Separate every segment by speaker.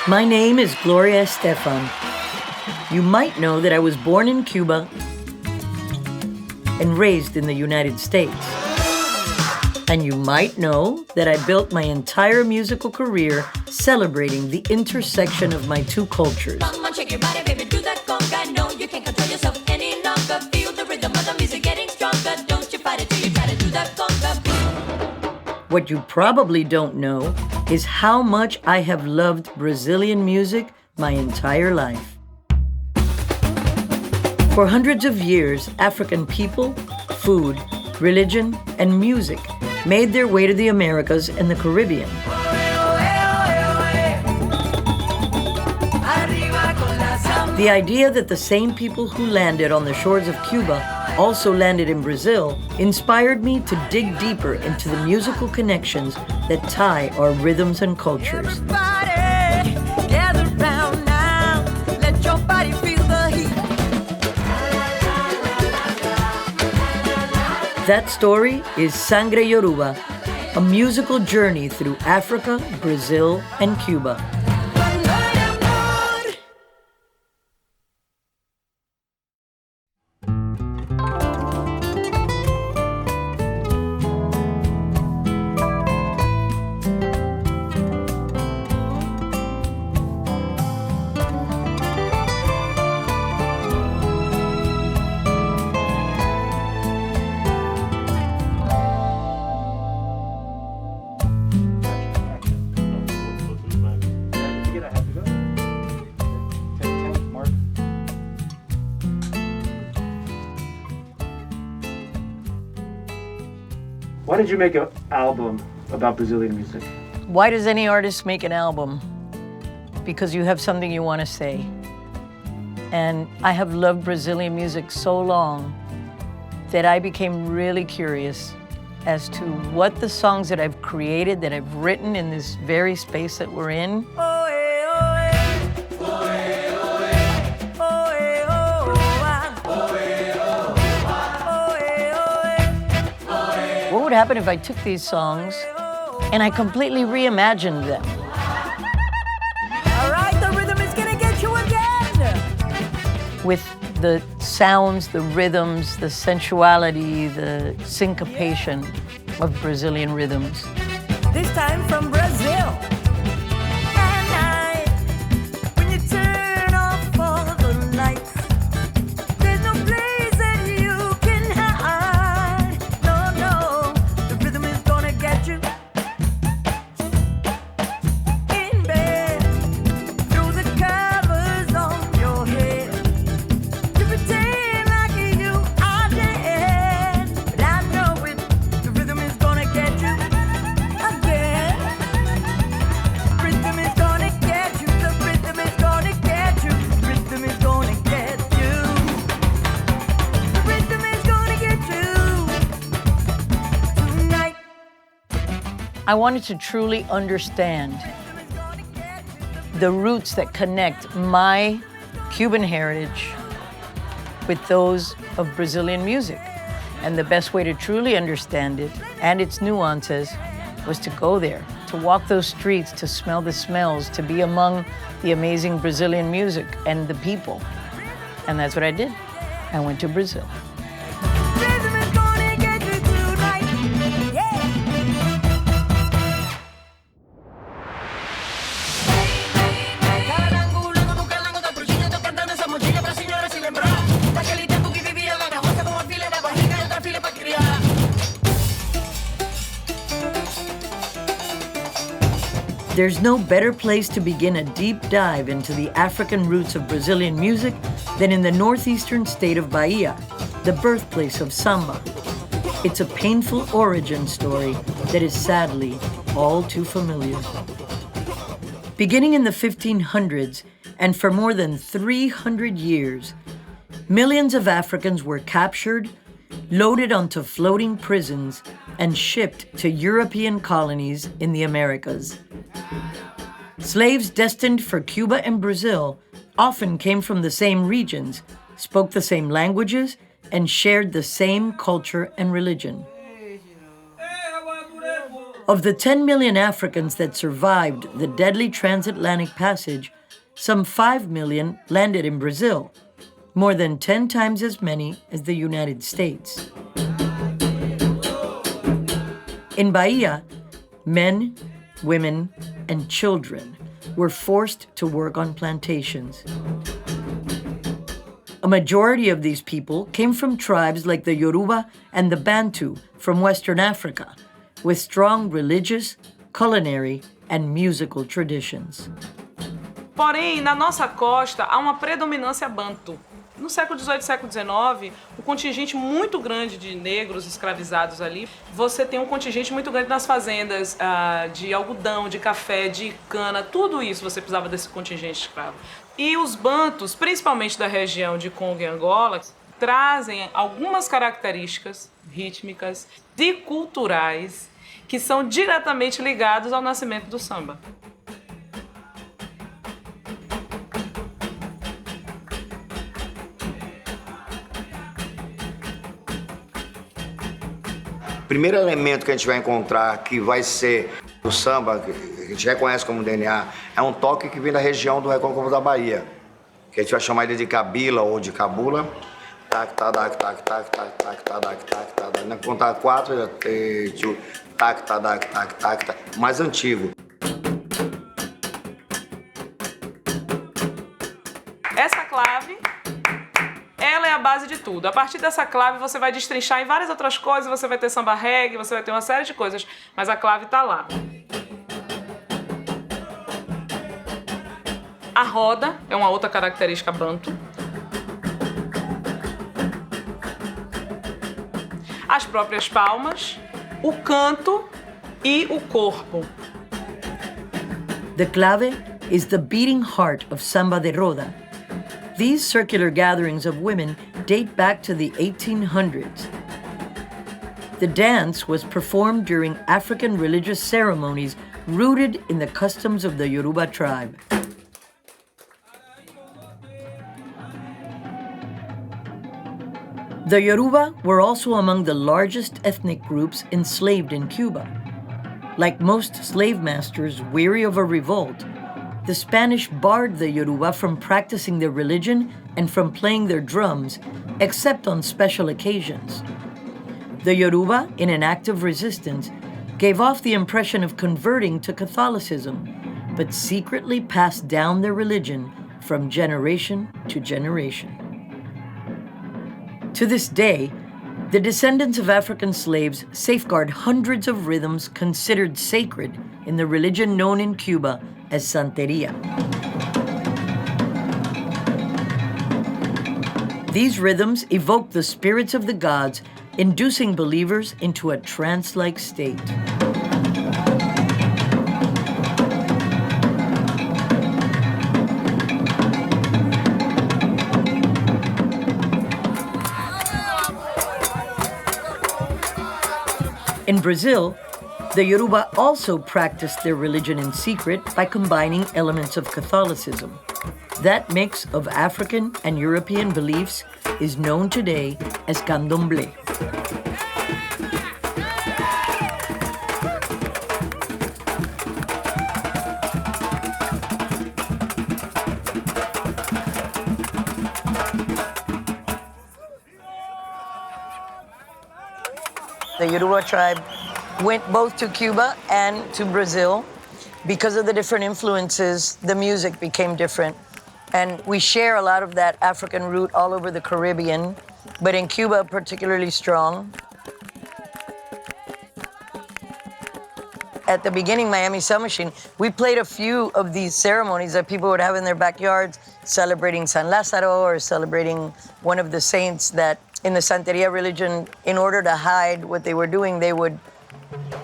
Speaker 1: My name is Gloria Estefan. You might know that I was born in Cuba and raised in the United States. And you might know that I built my entire musical career celebrating the intersection of my two cultures.
Speaker 2: Come on, shake your body, baby, do that conga. No, you can't control yourself any longer. Feel the rhythm of the music getting stronger. Don't you fight it till you try to do that conga.
Speaker 1: What you probably don't know is how much I have loved Brazilian music my entire life. For hundreds of years, African people, food, religion, and music made their way to the Americas and the Caribbean. The idea that the same people who landed on the shores of Cuba also landed in Brazil inspired me to dig deeper into the musical connections that tie our rhythms and cultures. That story is Sangre Yoruba, a musical journey through Africa, Brazil, and Cuba.
Speaker 3: Why did you make an album about Brazilian music?
Speaker 1: Why does any artist make an album? Because you have something you want to say. And I have loved Brazilian music so long that I became really curious as to what the songs that I've created, that I've written in this very space that we're in, what would happen if I took these songs and I completely reimagined them?
Speaker 2: All right, the rhythm is gonna get you again.
Speaker 1: With the sounds, the rhythms, the sensuality, the syncopation of Brazilian rhythms.
Speaker 2: This time from Brazil. At night, when you turn off all the lights, there's no place that you can hide. No, no, the rhythm is gonna get you. In bed, through the covers on your head. You pretend like you are dead, but I know it. The rhythm is gonna get you again. Rhythm is gonna get you. The rhythm is gonna get you. Rhythm is gonna get you. The rhythm is gonna get you tonight.
Speaker 1: I wanted to truly understand the roots that connect my Cuban heritage with those of Brazilian music. And the best way to truly understand it and its nuances was to go there, to walk those streets, to smell the smells, to be among the amazing Brazilian music and the people. And that's what I did. I went to Brazil.
Speaker 2: Rhythm is gonna get you tonight. Yeah.
Speaker 1: There's no better place to begin a deep dive into the African roots of Brazilian music than in the northeastern state of Bahia, the birthplace of samba. It's a painful origin story that is sadly all too familiar. Beginning in the 1500s, and for more than 300 years, millions of Africans were captured, loaded onto floating prisons, and shipped to European colonies in the Americas. Slaves destined for Cuba and Brazil often came from the same regions, spoke the same languages, and shared the same culture and religion. Of the 10 million Africans that survived the deadly transatlantic passage, some 5 million landed in Brazil, more than 10 times as many as the United States. In Bahia, men, women, and children were forced to work on plantations. A majority of these people came from tribes like the Yoruba and the Bantu from Western Africa, with strong religious, culinary, and musical traditions.
Speaker 4: Porém, na nossa costa há uma predominância bantu. No século XVIII e século XIX, um contingente muito grande de negros escravizados ali. Você tem um contingente muito grande nas fazendas de algodão, de café, de cana, tudo isso você precisava desse contingente escravo. E os bantus, principalmente da região de Congo e Angola, trazem algumas características rítmicas e culturais que são diretamente ligados ao nascimento do samba.
Speaker 5: O primeiro elemento que a gente vai encontrar que vai ser o samba, que a gente reconhece como DNA, é um toque que vem da região do Recôncavo da Bahia, que a gente vai chamar ele de cabila ou de cabula. Tac, tac, tac, tac, tac, tac, tac, tac, tac, tac. Na conta 4, tac, tac, tac, tac, tac, tac, mais antigo.
Speaker 4: Essa clave, ela é a base de tudo. A partir dessa clave você vai destrinchar em várias outras coisas, você vai ter samba reggae, você vai ter uma série de coisas, mas a clave tá lá. A roda é uma outra característica bantu. As próprias palmas, o canto e o corpo.
Speaker 1: The clave is the beating heart of samba de roda. These circular gatherings of women date back to the 1800s. The dance was performed during African religious ceremonies rooted in the customs of the Yoruba tribe. The Yoruba were also among the largest ethnic groups enslaved in Cuba. Like most slave masters weary of a revolt, the Spanish barred the Yoruba from practicing their religion and from playing their drums, except on special occasions. The Yoruba, in an act of resistance, gave off the impression of converting to Catholicism, but secretly passed down their religion from generation to generation. To this day, the descendants of African slaves safeguard hundreds of rhythms considered sacred in the religion known in Cuba as Santeria. These rhythms evoke the spirits of the gods, inducing believers into a trance-like state. In Brazil, the Yoruba also practiced their religion in secret by combining elements of Catholicism. That mix of African and European beliefs is known today as candomblé. The Yoruba tribe went both to Cuba and to Brazil. Because of the different influences, the music became different. And we share a lot of that African root all over the Caribbean, but in Cuba particularly strong. At the beginning, Miami Sound Machine, we played a few of these ceremonies that people would have in their backyards, celebrating San Lázaro or celebrating one of the saints that in the Santeria religion, in order to hide what they were doing, they would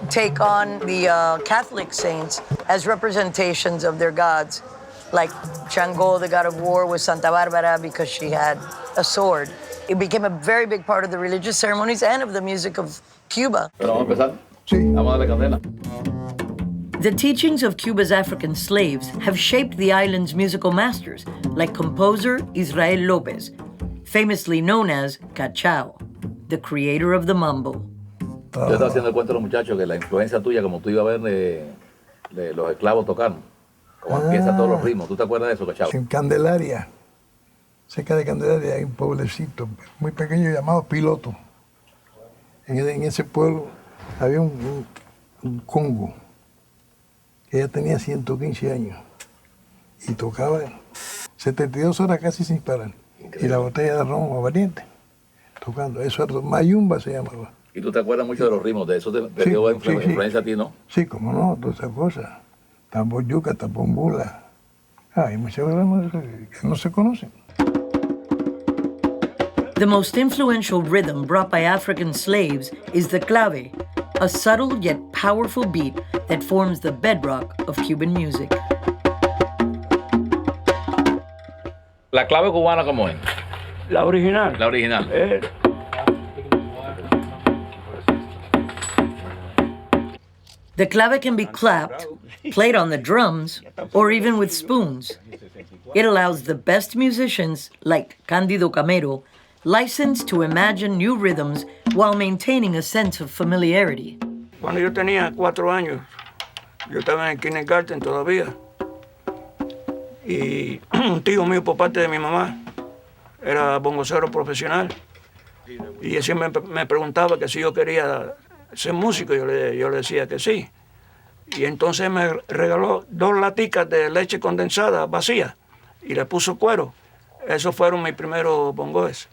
Speaker 1: take on the Catholic saints as representations of their gods. Like Shango, the god of war, was Santa Barbara because she had a sword. It became a very big part of the religious ceremonies and of the music of Cuba. The teachings of Cuba's African slaves have shaped the island's musical masters, like composer Israel Lopez, famously known as Cachao, the creator of the mambo.
Speaker 6: Yo estaba haciendo el cuento a los muchachos que la influencia tuya, como tú ibas a ver de los esclavos tocando, como empiezan todos los ritmos. ¿Tú te acuerdas de eso, Cachao?
Speaker 7: En Candelaria, cerca de Candelaria, hay un pueblecito muy pequeño llamado Piloto. En ese pueblo había un congo que ella tenía 115 años y tocaba 72 horas casi sin parar. Increíble. Y la botella de ron aguardiente tocando. Eso era Mayumba se llamaba.
Speaker 6: ¿Y tú te acuerdas mucho de los ritmos? ¿De eso te dio influencia a ti, no?
Speaker 7: Sí, como no, todas esas cosas. Tambor yuca, tambor bula. Hay muchas cosas que no se conocen.
Speaker 1: The most influential rhythm brought by African slaves is the clave, a subtle yet powerful beat that forms the bedrock of Cuban music.
Speaker 6: ¿La clave cubana cómo es?
Speaker 3: La original.
Speaker 6: La original.
Speaker 1: The clave can be clapped, played on the drums, or even with spoons. It allows the best musicians, like Cándido Camero, license to imagine new rhythms while maintaining a sense of familiarity.
Speaker 8: Cuando yo tenía 4 años, yo estaba en el kindergarten todavía. Y un tío mío por parte de mi mamá era bongocero profesional. Y él siempre me preguntaba que si yo quería ser músico, yo le decía que sí. Y entonces me regaló 2 laticas de leche condensada vacía y le puso cuero. Esos fueron mis primeros bongos.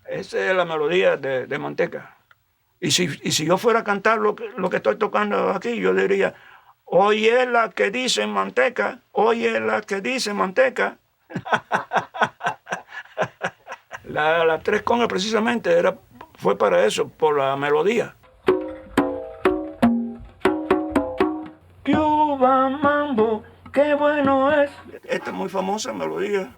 Speaker 8: Esa es la melodía de Manteca. Y si yo fuera a cantar lo que estoy tocando aquí, yo diría, oye la que dice Manteca, oye la que dice Manteca. La Tres Congas precisamente fue para eso, por la melodía. Cuba Mambo, qué bueno es. Esta es muy famosa melodía.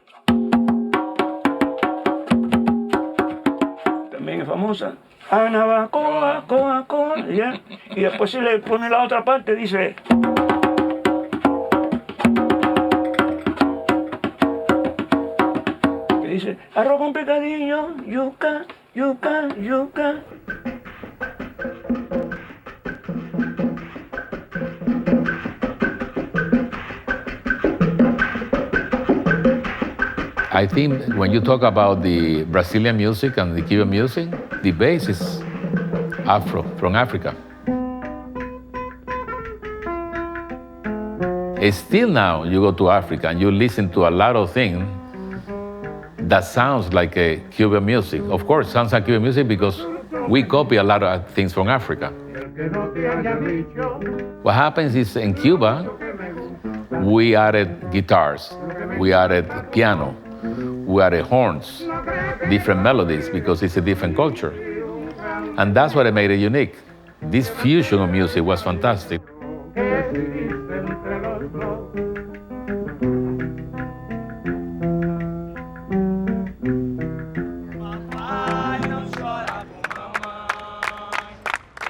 Speaker 8: También es famosa. Ana coa, coa, coa, ¿ya? Y después si le pone la otra parte, dice... Que dice, arroz con picadillo, yuca, yuca, yuca.
Speaker 6: I think when you talk about the Brazilian music and the Cuban music, the base is Afro, from Africa. Still now, you go to Africa and you listen to a lot of things that sounds like a Cuban music. Of course, it sounds like Cuban music because we copy a lot of things from Africa. What happens is in Cuba, we added guitars, we added piano, we added horns, different melodies because it's a different culture. And that's what made it unique. This fusion of music was fantastic.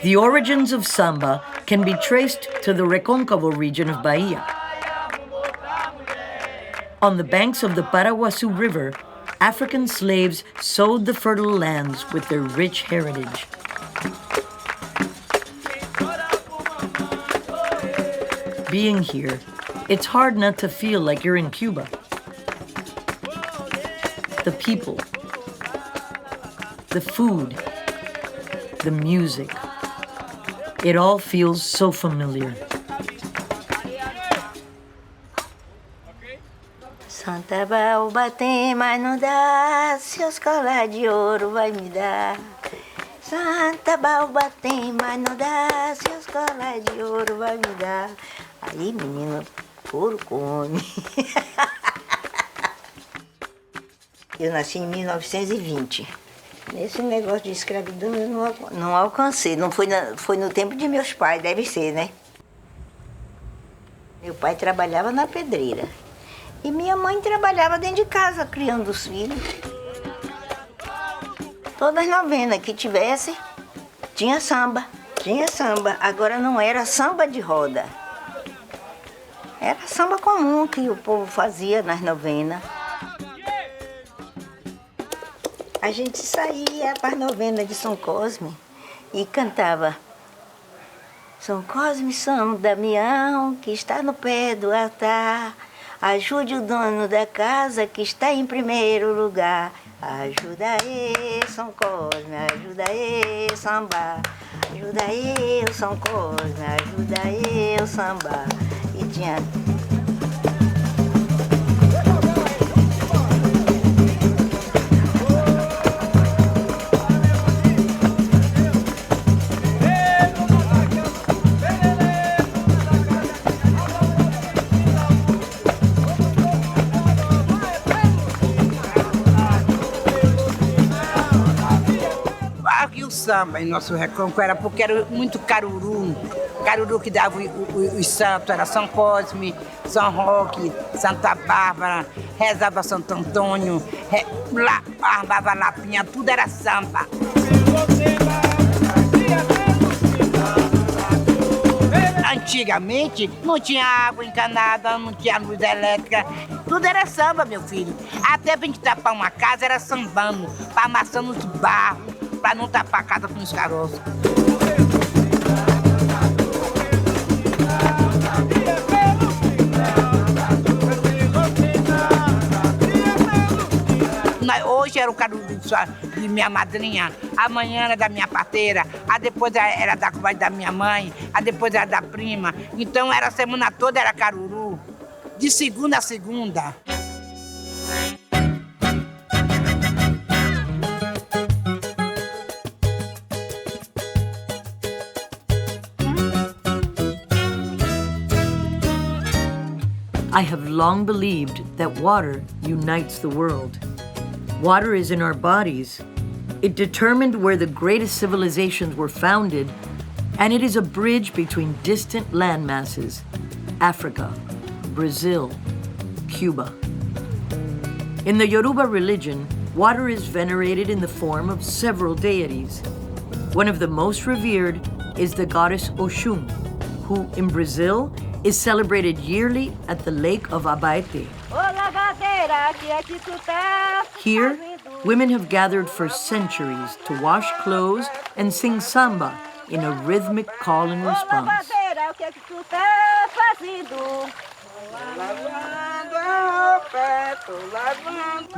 Speaker 1: The origins of samba can be traced to the Recóncavo region of Bahia. On the banks of the Paraguaçu River, African slaves sowed the fertile lands with their rich heritage. Being here, it's hard not to feel like you're in Cuba. The people, the food, the music, it all feels so familiar.
Speaker 9: Santa Balba tem, mas não dá, seus colar de ouro vai me dar. Santa Balba tem, mas não dá, seus colar de ouro vai me dar. Aí, menino, puro come. Eu nasci em 1920. Nesse negócio de escravidão eu não alcancei. Não foi no tempo de meus pais, deve ser, né? Meu pai trabalhava na pedreira. E minha mãe trabalhava dentro de casa, criando os filhos. Todas as novenas que tivesse, tinha samba. Tinha samba. Agora não era samba de roda. Era samba comum que o povo fazia nas novenas. A gente saía para as novenas de São Cosme e cantava: São Cosme, São Damião, que está no pé do altar. Ajude o dono da casa que está em primeiro lugar. Ajuda aí, São Cosme, ajuda aí, samba. Ajuda aí, São Cosme, ajuda aí, o samba. E tinha...
Speaker 10: Samba em nosso recôncavo era porque era muito caruru. Caruru que dava os santos, era São Cosme, São Roque, Santa Bárbara, rezava Santo Antônio, armava lapinha, tudo era samba. Antigamente não tinha água encanada, não tinha luz elétrica, tudo era samba, meu filho. Até pra gente tapar uma casa era sambando, pra amassando os barros, para não tapar a casa com os caroços. Hoje era o caruru de minha madrinha, amanhã era da minha parteira, a depois era da comadre da minha mãe, a depois era da prima. Então era a semana toda era caruru, de segunda a segunda.
Speaker 1: I have long believed that water unites the world. Water is in our bodies. It determined where the greatest civilizations were founded, and it is a bridge between distant land masses, Africa, Brazil, Cuba. In the Yoruba religion, water is venerated in the form of several deities. One of the most revered is the goddess Oshun, who in Brazil is celebrated yearly at the lake of Abaete. Here, women have gathered for centuries to wash clothes and sing samba in a rhythmic call and response.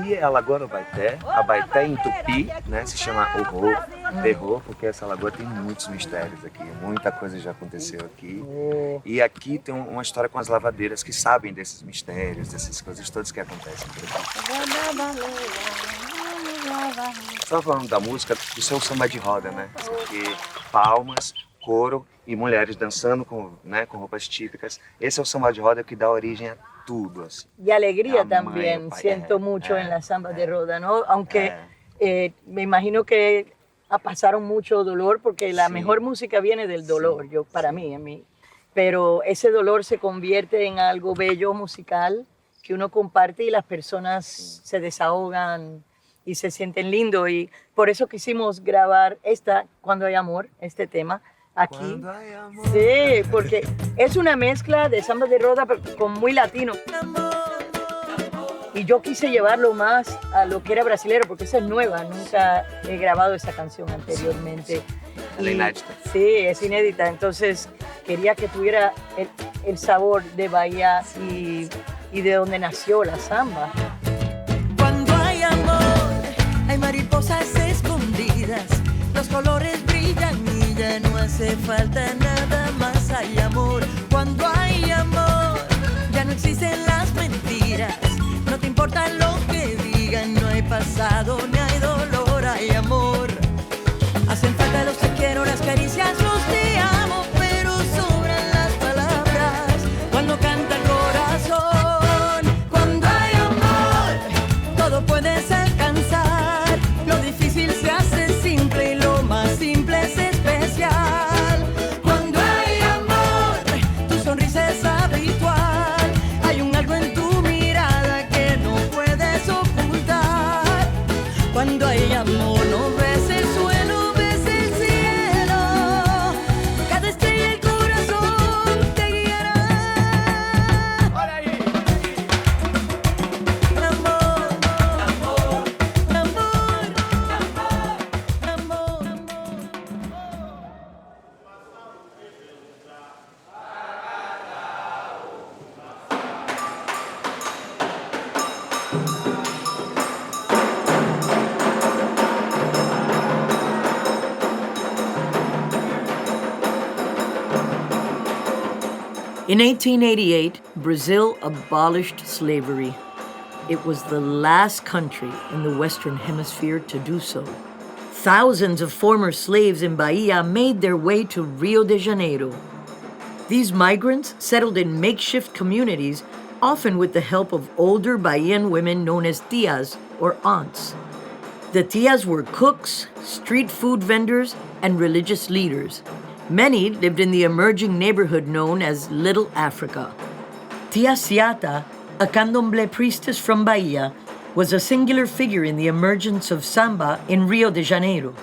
Speaker 11: E a Lagoa do Abaeté, Abaeté em Tupi, né, se chama Horror, terror, porque essa lagoa tem muitos mistérios aqui, muita coisa já aconteceu aqui. E aqui tem uma história com as lavadeiras que sabem desses mistérios, dessas coisas todas que acontecem por aqui. Estava falando da música, isso é o samba de roda, né? Porque palmas, coro e mulheres dançando com roupas típicas. Esse é o samba de roda que dá origem a tudo. Assim.
Speaker 1: Y alegría también siento mucho en la samba de roda, ¿no? Aunque me imagino que pasaron mucho dolor porque la mejor música viene del dolor, para mí. Pero ese dolor se convierte en algo bello musical que uno comparte y las personas se desahogan y se sienten lindo. Y por eso quisimos grabar Cuando hay amor, este tema, aquí. Sí, porque es una mezcla de samba de roda con muy latino. Y yo quise llevarlo más a lo que era brasilero, porque esa es nueva, nunca he grabado esa canción anteriormente.
Speaker 11: Es inédita.
Speaker 1: Sí, es inédita, entonces quería que tuviera el sabor de Bahía y de donde nació la samba.
Speaker 2: Cuando hay amor, hay mariposas escondidas, los colores brillan y ya no hace falta nada más. Hay amor, cuando hay amor, ya no existen las mentiras. No te importa lo que digan, no hay pasado ni hay dolor, hay amor. Hacen falta los te quiero, las caricias, los te amo, pero sobran las palabras cuando canta el corazón. Cuando hay amor, todo puedes alcanzar. Lo difícil se hace simple y lo más simple es especial. Cuando hay amor, tu sonrisa es habitual. Hay un algo en tu mirada que no puedes ocultar. Cuando hay amor, no ves.
Speaker 1: In 1888, Brazil abolished slavery. It was the last country in the Western Hemisphere to do so. Thousands of former slaves in Bahia made their way to Rio de Janeiro. These migrants settled in makeshift communities, often with the help of older Bahian women known as tias, or aunts. The tias were cooks, street food vendors, and religious leaders. Many lived in the emerging neighborhood known as Little Africa. Tia Ciata, a candomblé priestess from Bahia, was a singular figure in the emergence of samba in Rio de Janeiro.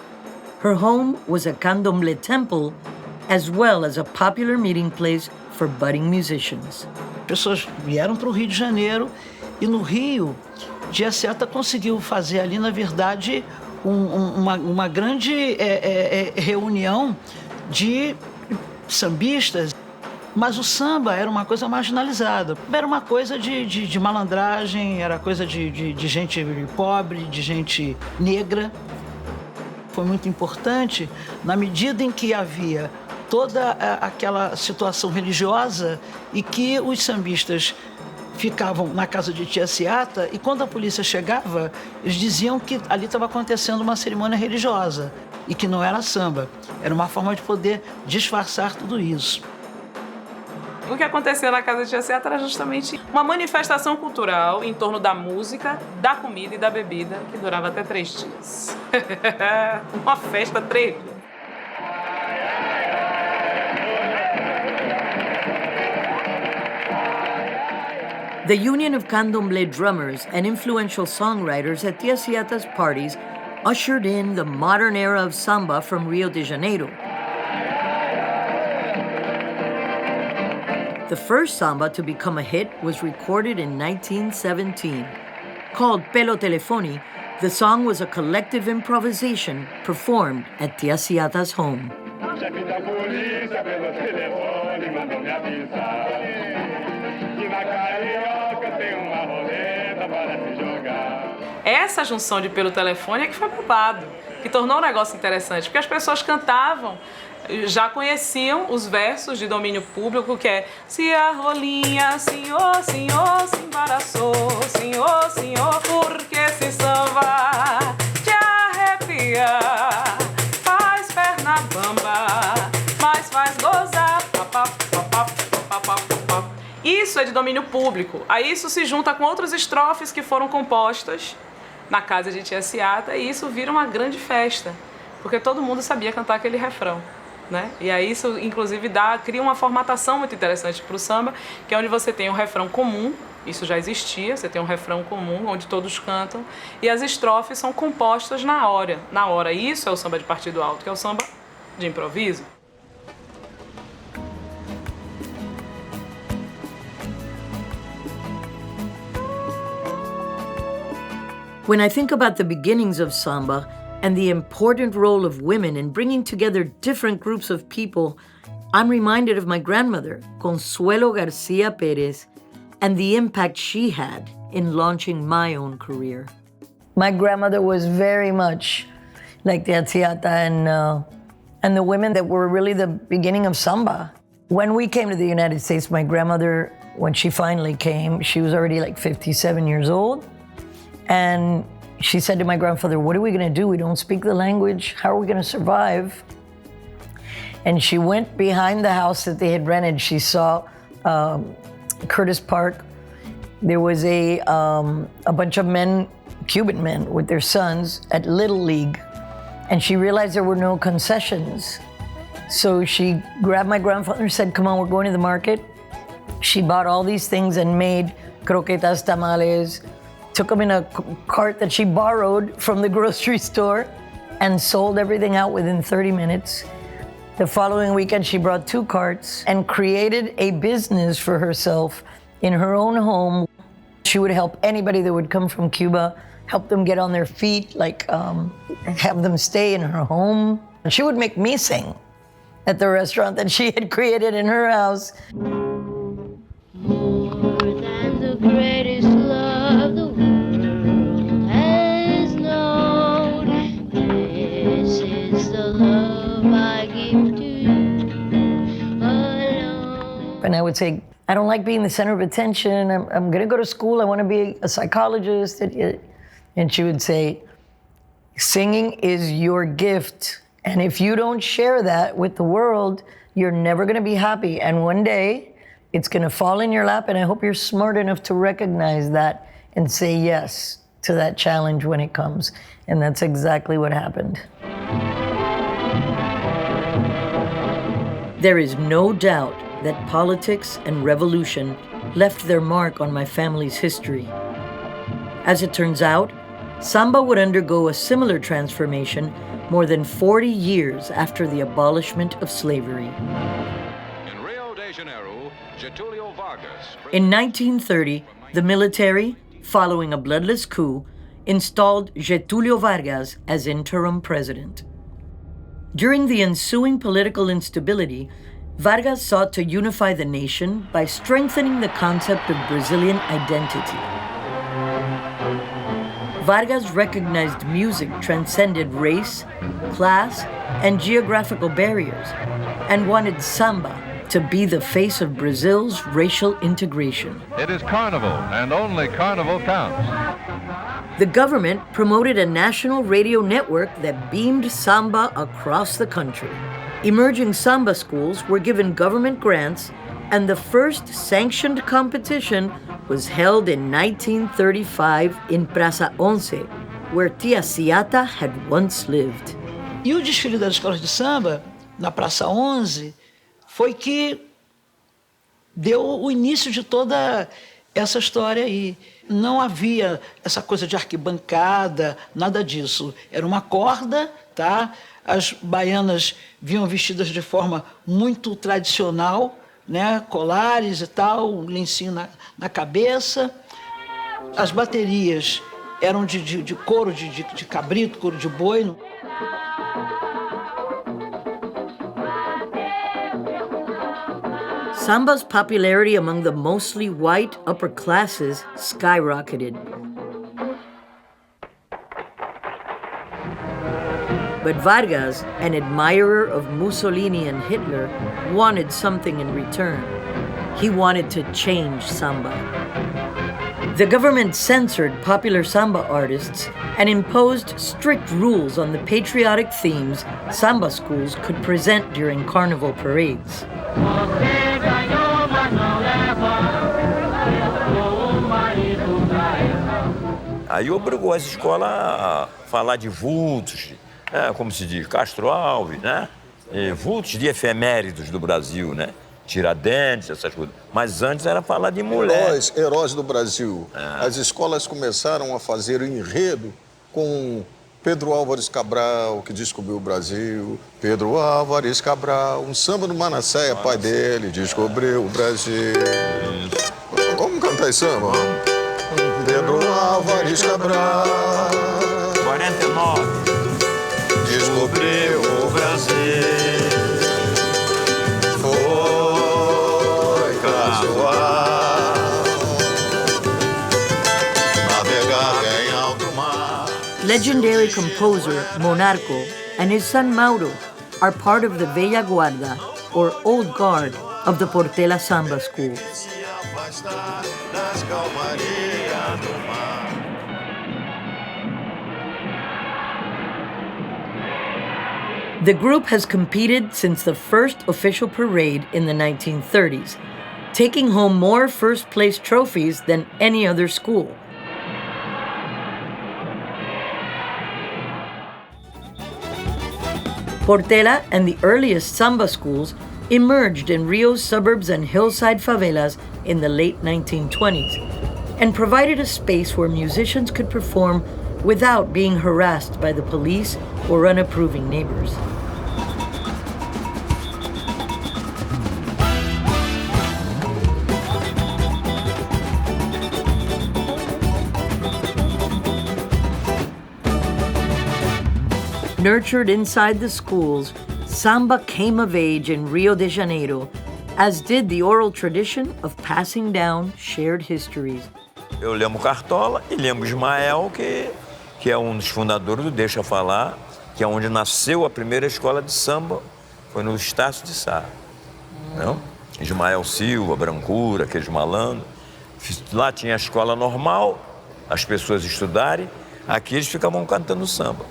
Speaker 1: Her home was a candomblé temple, as well as a popular meeting place for budding musicians.
Speaker 12: Pessoas vieram para o Rio de Janeiro e no Rio, Tia Ciata conseguiu fazer ali, na verdade, uma grande reunião de sambistas, mas o samba era uma coisa marginalizada, era uma coisa de malandragem, era coisa de gente pobre, de gente negra. Foi muito importante na medida em que havia toda aquela situação religiosa e que os sambistas ficavam na casa de Tia Ciata e quando a polícia chegava, eles diziam que ali estava acontecendo uma cerimônia religiosa e que não era samba. Era uma forma de poder disfarçar tudo isso.
Speaker 4: O que acontecia na casa de Tia Ciata era justamente uma manifestação cultural em torno da música, da comida e da bebida, que durava até 3 dias. Uma festa 3 dias.
Speaker 1: The Union of Candomblé drummers and influential songwriters at Tia Ciata's parties ushered in the modern era of samba from Rio de Janeiro. The first samba to become a hit was recorded in 1917. Called Pelo Telefone, the song was a collective improvisation performed at Tia Ciata's home.
Speaker 4: Essa junção de pelo telefone é que foi babado, que tornou o negócio interessante, porque as pessoas cantavam, já conheciam os versos de domínio público, que é se a rolinha, senhor, senhor, se embaraçou, senhor, senhor, porque esse samba te arrepia, faz perna bamba, mas faz gozar, Isso é de domínio público. Aí isso se junta com outras estrofes que foram compostas na casa de Tia Ciata e isso vira uma grande festa, porque todo mundo sabia cantar aquele refrão, né? E aí isso, inclusive, cria uma formatação muito interessante para o samba, que é onde você tem um refrão comum, isso já existia, você tem um refrão comum, onde todos cantam, e as estrofes são compostas na hora. Isso é o samba de partido alto, que é o samba de improviso.
Speaker 1: When I think about the beginnings of samba and the important role of women in bringing together different groups of people, I'm reminded of my grandmother, Consuelo Garcia Perez, and the impact she had in launching my own career. My grandmother was very much like Tia Ciata and the women that were really the beginning of samba. When we came to the United States, my grandmother, when she finally came, she was already like 57 years old. And she said to my grandfather, what are we going to do? We don't speak the language. How are we going to survive? And she went behind the house that they had rented. She saw Curtis Park. There was a bunch of men, Cuban men, with their sons at Little League. And she realized there were no concessions. So she grabbed my grandfather and said, come on, we're going to the market. She bought all these things and made croquetas, tamales, took them in a cart that she borrowed from the grocery store and sold everything out within 30 minutes. The following weekend, she brought 2 carts and created a business for herself in her own home. She would help anybody that would come from Cuba, help them get on their feet, have them stay in her home. And she would make me sing at the restaurant that she had created in her house.
Speaker 13: More than the greatest love the world has known. This is the love I give to you alone.
Speaker 1: and I would say, I don't like being the center of attention. I'm going to go to school. I want to be a psychologist. And she would say, singing is your gift. And if you don't share that with the world, you're never going to be happy. And one day, it's going to fall in your lap. And I hope you're smart enough to recognize that and say yes to that challenge when it comes. And that's exactly what happened. There is no doubt that politics and revolution left their mark on my family's history. As it turns out, samba would undergo a similar transformation more than 40 years after the abolishment of slavery.
Speaker 14: In Rio de Janeiro, Getulio Vargas.
Speaker 1: In 1930, the military, following a bloodless coup, installed Getulio Vargas as interim president. During the ensuing political instability, Vargas sought to unify the nation by strengthening the concept of Brazilian identity. Vargas recognized music transcended race, class, and geographical barriers, and wanted samba to be the face of Brazil's racial integration.
Speaker 14: It is carnival, and only carnival counts.
Speaker 1: The government promoted a national radio network that beamed samba across the country. Emerging samba schools were given government grants, and the first sanctioned competition was held in 1935 in Praça 11, where Tia Ciata had once lived.
Speaker 12: E o desfile das escolas de samba, na Praça 11, foi que deu o início de toda essa história aí. Não havia essa coisa de arquibancada, nada disso. Era uma corda, tá? As baianas vinham vestidas de forma muito tradicional, né? Colares e tal, um lencinho na cabeça. As baterias eram de couro de cabrito, couro de boi.
Speaker 1: Samba's popularity among the mostly white upper classes skyrocketed. But Vargas, an admirer of Mussolini and Hitler, wanted something in return. He wanted to change samba. The government censored popular samba artists and imposed strict rules on the patriotic themes samba schools could present during carnival parades.
Speaker 15: Aí obrigou as escolas a falar de vultos, como se diz, Castro Alves, né? Vultos de efeméridos do Brasil, né? Tiradentes, essas coisas. Mas antes era falar de mulher.
Speaker 16: Heróis do Brasil. As escolas começaram a fazer o enredo com Pedro Álvares Cabral, que descobriu o Brasil. Pedro Álvares Cabral, um samba do Manassés, pai dele, descobriu o Brasil. Vamos cantar esse samba? Pedro Álvares Cabral,
Speaker 15: 49.
Speaker 16: Descobriu o Brasil. Foi casual navegar em alto mar.
Speaker 1: Legendary composer Monarco and his son Mauro are part of the Velha Guarda, or Old Guard, of the Portela Samba School. The group has competed since the first official parade in the 1930s, taking home more first-place trophies than any other school. Portela and the earliest samba schools emerged in Rio's suburbs and hillside favelas in the late 1920s and provided a space where musicians could perform without being harassed by the police or unapproving neighbors. Nurtured inside the schools, samba came of age in Rio de Janeiro, as did the oral tradition of passing down shared histories.
Speaker 15: Eu lembro Cartola e lembro Ismael, que é um dos fundadores do Deixa Falar, que é onde nasceu a primeira escola de samba, foi no Estácio de Sá. Não? Ismael Silva, Brancura, aqueles malandros. Lá tinha a escola normal, as pessoas estudarem, aqui eles ficavam cantando samba.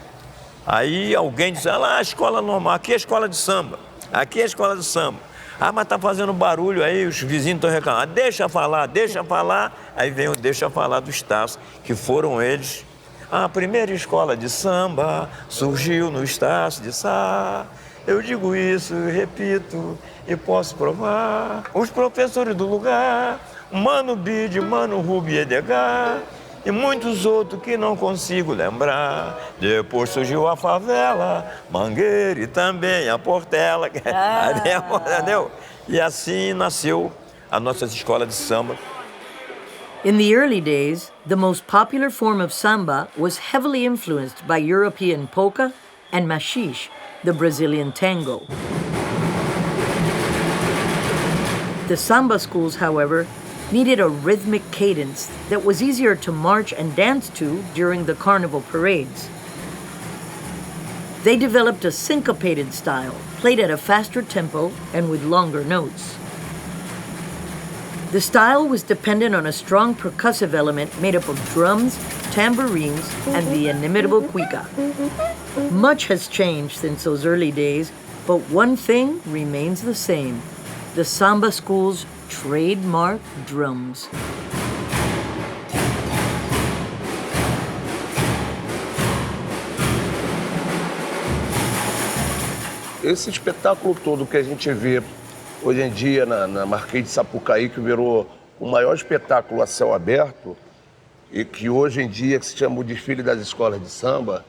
Speaker 15: Aí alguém disse, lá a escola normal, aqui é a escola de samba, aqui é a escola de samba. Ah, mas tá fazendo barulho aí, os vizinhos estão reclamando. Deixa falar, deixa falar. Aí vem o deixa falar do Estácio, que foram eles. A primeira escola de samba surgiu no Estácio de Sá. Eu digo isso, eu repito e posso provar. Os professores do lugar, Mano Bide, Mano Rubi Edgar, e muitos outros que não consigo lembrar. Depois surgiu a favela, Mangueira e também a Portela. Entendeu? E assim nasceu a nossa escola de samba.
Speaker 1: In the early days, the most popular form of samba was heavily influenced by European polka and machixe, the Brazilian tango. The samba schools, however, needed a rhythmic cadence that was easier to march and dance to during the carnival parades. They developed a syncopated style, played at a faster tempo and with longer notes. The style was dependent on a strong percussive element made up of drums, tambourines, and the inimitable cuica. Much has changed since those early days, but one thing remains the same: the samba school's trademark drums.
Speaker 17: Esse espetáculo todo que a gente vê hoje em dia na Marquês de Sapucaí, que virou o maior espetáculo a céu aberto, e que hoje em dia se chama o desfile das escolas de samba,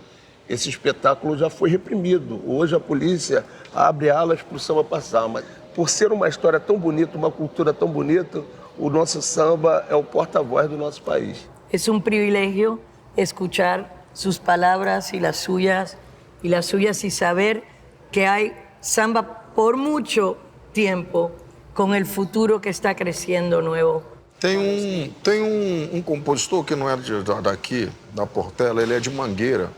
Speaker 17: esse espetáculo já foi reprimido. Hoje a polícia abre alas para o samba passar, mas por ser uma história tão bonita, uma cultura tão bonita, o nosso samba é o porta-voz do nosso país.
Speaker 1: É privilégio escuchar sus palabras y las suyas y saber que hay samba por mucho tiempo con el futuro que está creciendo nuevo.
Speaker 16: Tem um compositor que não é daqui, da Portela, ele é de Mangueira.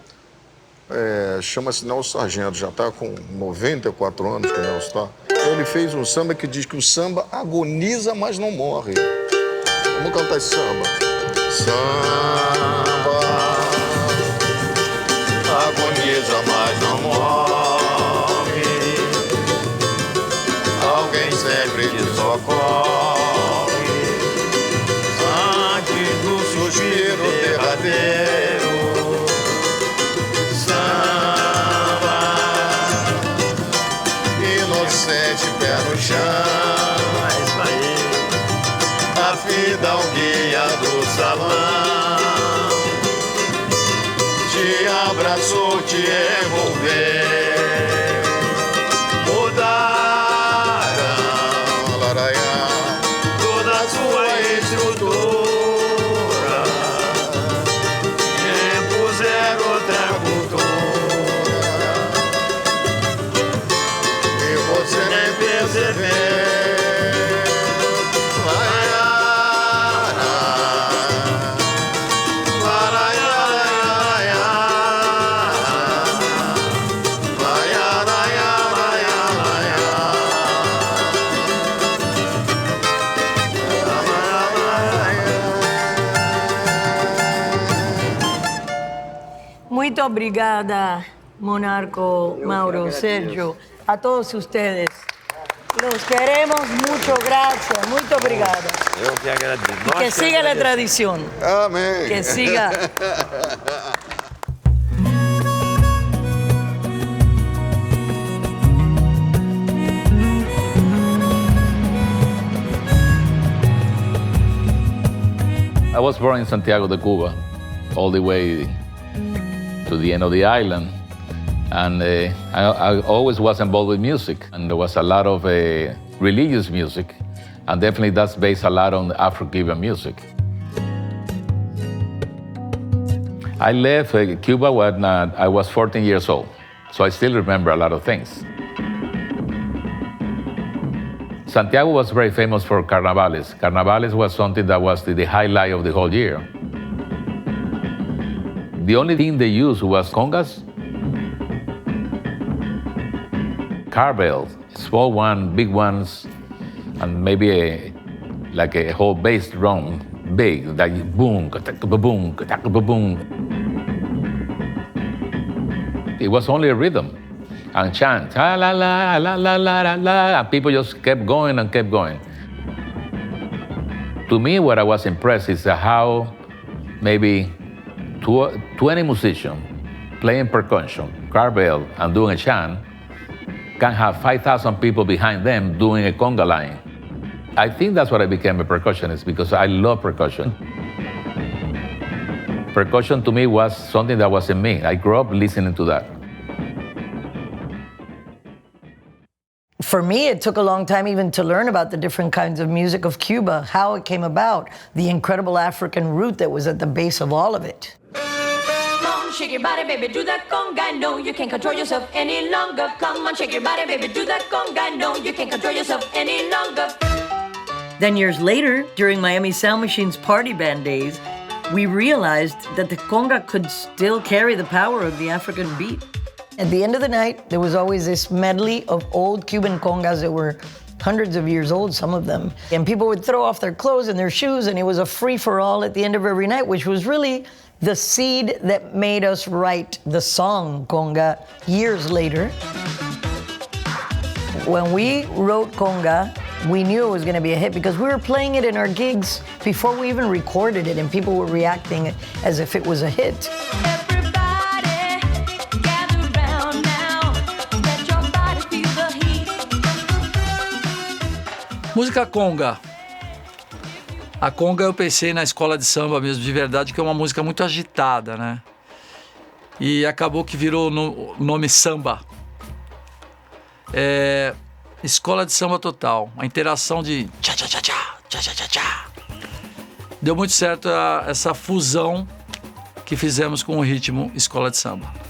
Speaker 16: Chama-se Nelson Sargento, já está com 94 anos que o Nelson está. Ele fez um samba que diz que o samba agoniza, mas não morre. Vamos cantar esse samba. Samba agoniza, mas não morre. Alguém sempre te socorre antes do suspiro derradeiro. Samba inocente, pé no chão. É isso aí. A fidalguia do salão te abraçou, te envolveu.
Speaker 1: Muito obrigada, Monarco, Mauro, Sergio, a todos ustedes. Los queremos mucho, gracias, muito obrigada.
Speaker 15: Eu que agradeço.
Speaker 1: Y que siga la tradición.
Speaker 16: Amém.
Speaker 1: Que siga.
Speaker 6: I was born in Santiago de Cuba, all the way to the end of the island. And I always was involved with music. And there was a lot of religious music. And definitely that's based a lot on Afro-Cuban music. I left Cuba when I was 14 years old. So I still remember a lot of things. Santiago was very famous for carnavales. Carnavales was something that was the highlight of the whole year. The only thing they used was congas, car bells, small ones, big ones, and maybe like a whole bass drum, big, like boom, boom, boom. It was only a rhythm and chant, la la la la la la la, and people just kept going and kept going. To me, what I was impressed is how maybe 20 musicians playing percussion, carbell, and doing a chant can have 5,000 people behind them doing a conga line. I think that's what I became a percussionist, because I love percussion. Percussion to me was something that was in me. I grew up listening to that.
Speaker 1: For me, it took a long time even to learn about the different kinds of music of Cuba, how it came about, the incredible African root that was at the base of all of it.
Speaker 2: Come on, shake your body, baby, do that conga. No, you can't control yourself any longer. Come on, shake your body, baby, do that conga. No, you can't control yourself any longer.
Speaker 1: Then years later, during Miami Sound Machine's party band days, we realized that the conga could still carry the power of the African beat. At the end of the night, there was always this medley of old Cuban congas that were hundreds of years old, some of them. And people would throw off their clothes and their shoes, and it was a free-for-all at the end of every night, which was really the seed that made us write the song conga years later. When we wrote conga, we knew it was going to be a hit because we were playing it in our gigs before we even recorded it, and people were reacting as if it was a hit.
Speaker 18: Música conga. A conga eu pensei na escola de samba mesmo, de verdade, que é uma música muito agitada, né? E acabou que virou o nome samba. É escola de samba total. A interação de tchá-tchá-tchá, tchá-tchá-tchá. Deu muito certo essa fusão que fizemos com o ritmo escola de samba.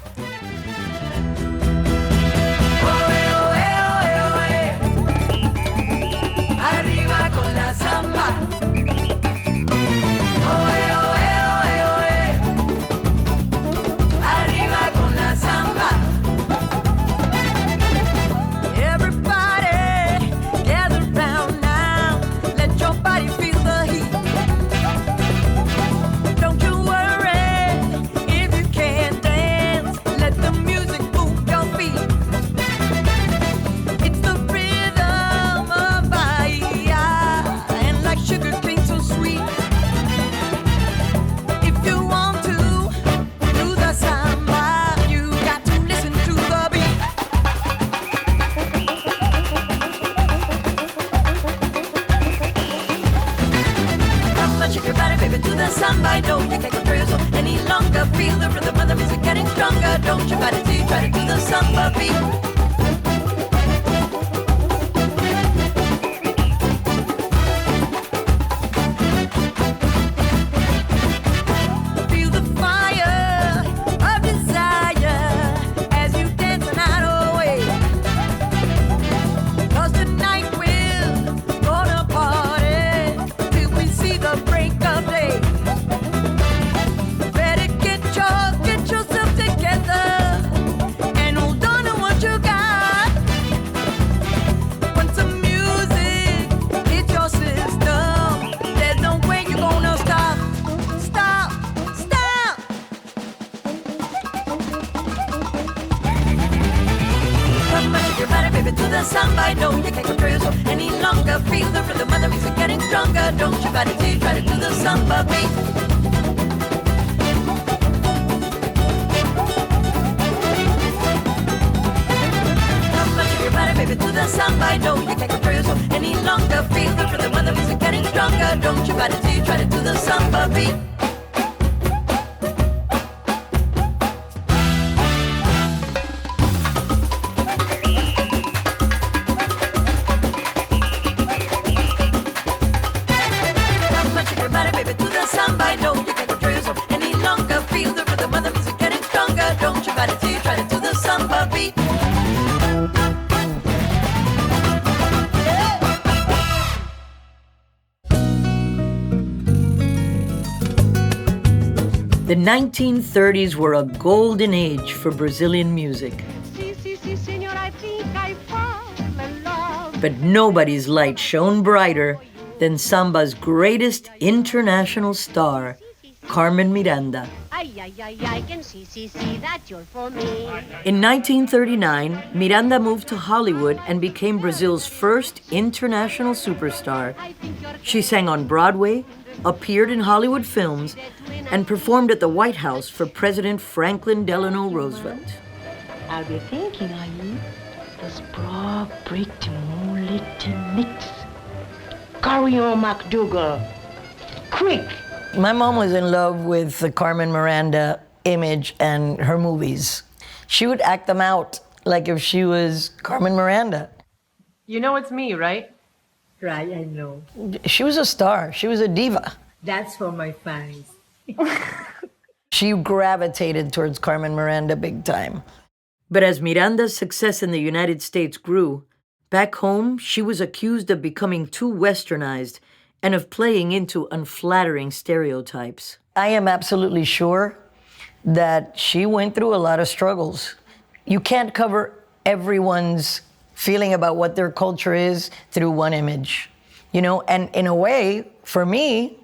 Speaker 1: The 1930s were a golden age for Brazilian music. But nobody's light shone brighter than samba's greatest international star, Carmen Miranda.
Speaker 13: I can see that you're for me.
Speaker 1: In 1939, Miranda moved to Hollywood and became Brazil's first international superstar. She sang on Broadway, appeared in Hollywood films, and performed at the White House for President Franklin Delano Roosevelt.
Speaker 19: I'll be thinking of you. Das bra brick to moonlit mix. Carry on, MacDougall. Quick!
Speaker 1: My mom was in love with the Carmen Miranda image and her movies. She would act them out like if she was Carmen Miranda.
Speaker 20: You know it's me, right?
Speaker 21: Right, I know.
Speaker 1: She was a star. She was a diva.
Speaker 21: That's for my fans.
Speaker 1: She gravitated towards Carmen Miranda big time. But as Miranda's success in the United States grew, back home, she was accused of becoming too westernized and of playing into unflattering stereotypes. I am absolutely sure that she went through a lot of struggles. You can't cover everyone's feeling about what their culture is through one image, you know? And in a way, for me,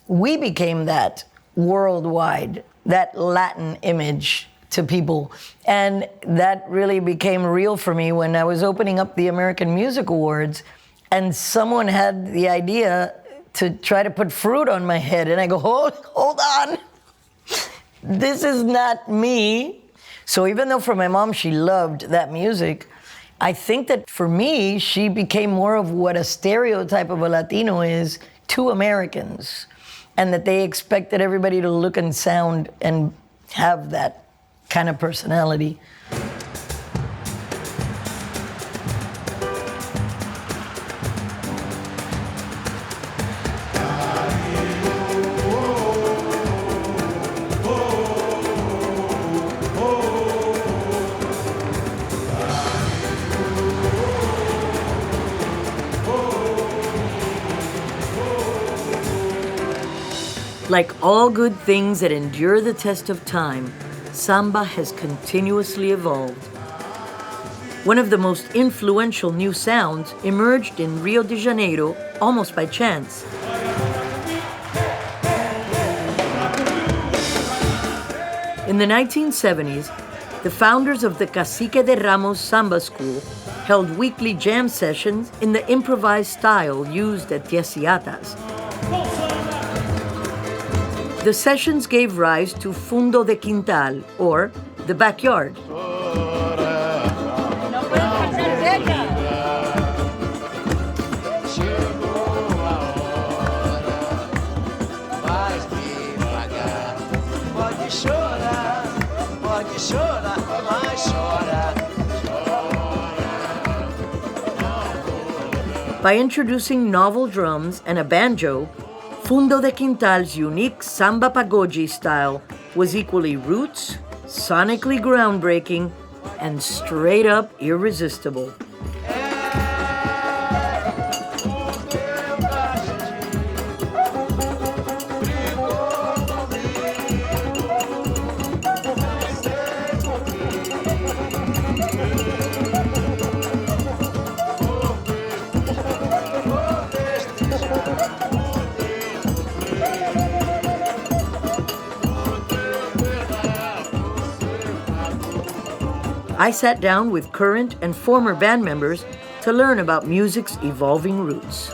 Speaker 1: we became that worldwide, that Latin image to people. And that really became real for me when I was opening up the American Music Awards and someone had the idea to try to put fruit on my head. And I go, hold on. This is not me. So even though for my mom, she loved that music, I think that for me, she became more of what a stereotype of a Latino is to Americans. And that they expected everybody to look and sound and have that kind of personality. Like all good things that endure the test of time, samba has continuously evolved. One of the most influential new sounds emerged in Rio de Janeiro almost by chance. In the 1970s, the founders of the Cacique de Ramos Samba School held weekly jam sessions in the improvised style used at Tiesiatas. The sessions gave rise to Fundo de Quintal, or the backyard. By introducing novel drums and a banjo, Fundo de Quintal's unique samba pagode style was equally roots, sonically groundbreaking, and straight up irresistible. I sat down with current and former band members to learn about music's evolving roots.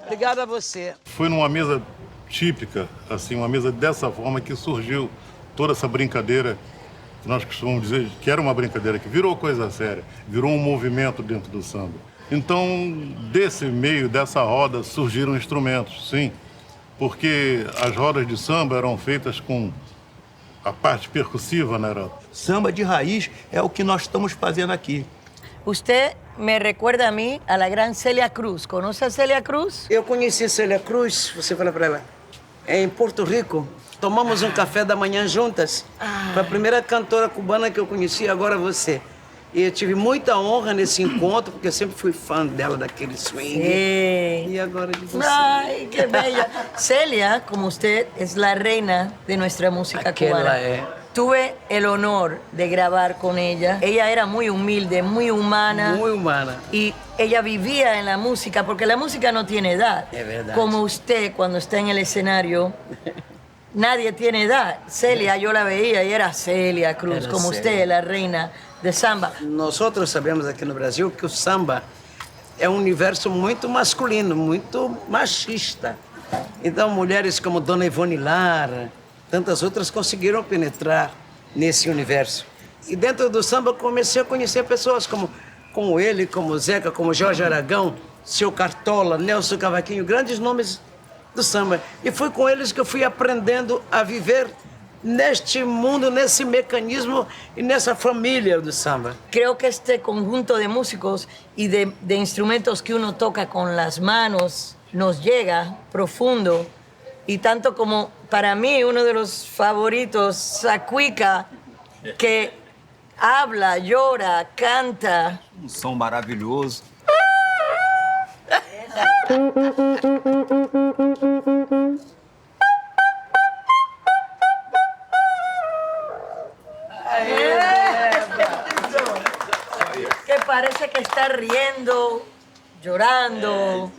Speaker 10: Obrigada a você.
Speaker 22: Foi numa mesa típica, assim, uma mesa dessa forma que surgiu toda essa brincadeira que nós costumamos dizer que era uma brincadeira, que virou coisa séria, virou um movimento dentro do samba. Então, desse meio, dessa roda, surgiram instrumentos, sim. Porque as rodas de samba eram feitas com a parte percussiva, né?
Speaker 8: Samba de raiz é o que nós estamos fazendo aqui.
Speaker 1: Usted me recuerda a mim a la gran Celia Cruz. Conoce a Celia Cruz?
Speaker 10: Eu conheci a Celia Cruz, você fala para ela, em Porto Rico. Tomamos um café da manhã juntas. Foi a primeira cantora cubana que eu conheci, agora você. E eu tive muita honra nesse encontro, porque eu sempre fui fã dela, daquele swing.
Speaker 1: Sí.
Speaker 10: E agora de você.
Speaker 1: Ay, qué bella. Celia, como usted, es la reina de nuestra música
Speaker 10: Aquella
Speaker 1: cubana.
Speaker 10: es.
Speaker 1: Tuve el honor de grabar con ella. Ella era muy humilde, muy humana.
Speaker 10: Muy humana.
Speaker 1: Y ella vivía en la música, porque la música no tiene edad.
Speaker 10: Es verdad.
Speaker 1: Como usted, cuando está en el escenario, nadie tiene edad. Celia, yo la veía y era Celia Cruz,
Speaker 10: Era
Speaker 1: como
Speaker 10: Celia.
Speaker 1: usted, la reina de samba.
Speaker 10: Nosotros sabemos aqui no Brasil que o samba é um universo muito masculino, muito machista. Então, mulheres como Dona Ivone Lara, tantas outras conseguiram penetrar nesse universo. E dentro do samba, comecei a conhecer pessoas como ele, como Zeca, como Jorge Aragão, Seu Cartola, Nelson Cavaquinho, grandes nomes do samba. E foi com eles que eu fui aprendendo a viver neste mundo, nesse mecanismo e nessa família do samba.
Speaker 1: Creo que este conjunto de músicos y de instrumentos que uno toca con las manos nos llega profundo. Y tanto como para mí uno de los favoritos, Sacuica, que habla, llora, canta.
Speaker 11: Um som maravilhoso.
Speaker 1: Que parece que está riendo, llorando.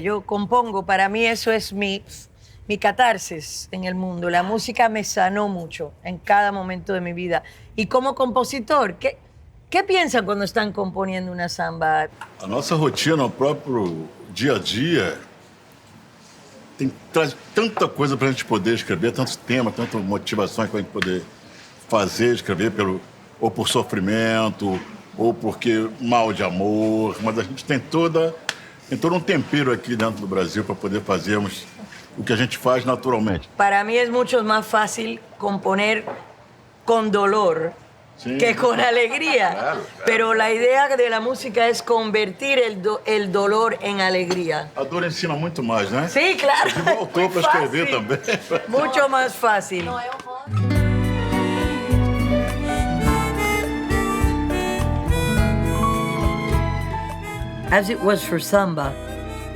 Speaker 1: Yo compongo, para mí eso es mi catarsis en el mundo. La música me sanó mucho en cada momento de mi vida. Y como compositor, ¿qué piensan cuando están componiendo una samba?
Speaker 22: A nossa rotina, o próprio dia a dia, traz tanta coisa para a gente poder escrever, tantos temas, tantas motivações para a gente poder fazer, escrever ou por sofrimento, ou porque mal de amor, mas a gente tem todo um tempero aqui dentro do Brasil para poder fazermos o que a gente faz naturalmente.
Speaker 1: Para mí es mucho más fácil componer con dolor que con alegría.
Speaker 22: Claro.
Speaker 1: Pero la idea de la música es convertir el dolor en alegría.
Speaker 22: A dor ensina muito mais, né?
Speaker 1: Sí, claro.
Speaker 22: Você voltou para escrever também.
Speaker 1: Mucho más fácil. As it was for samba,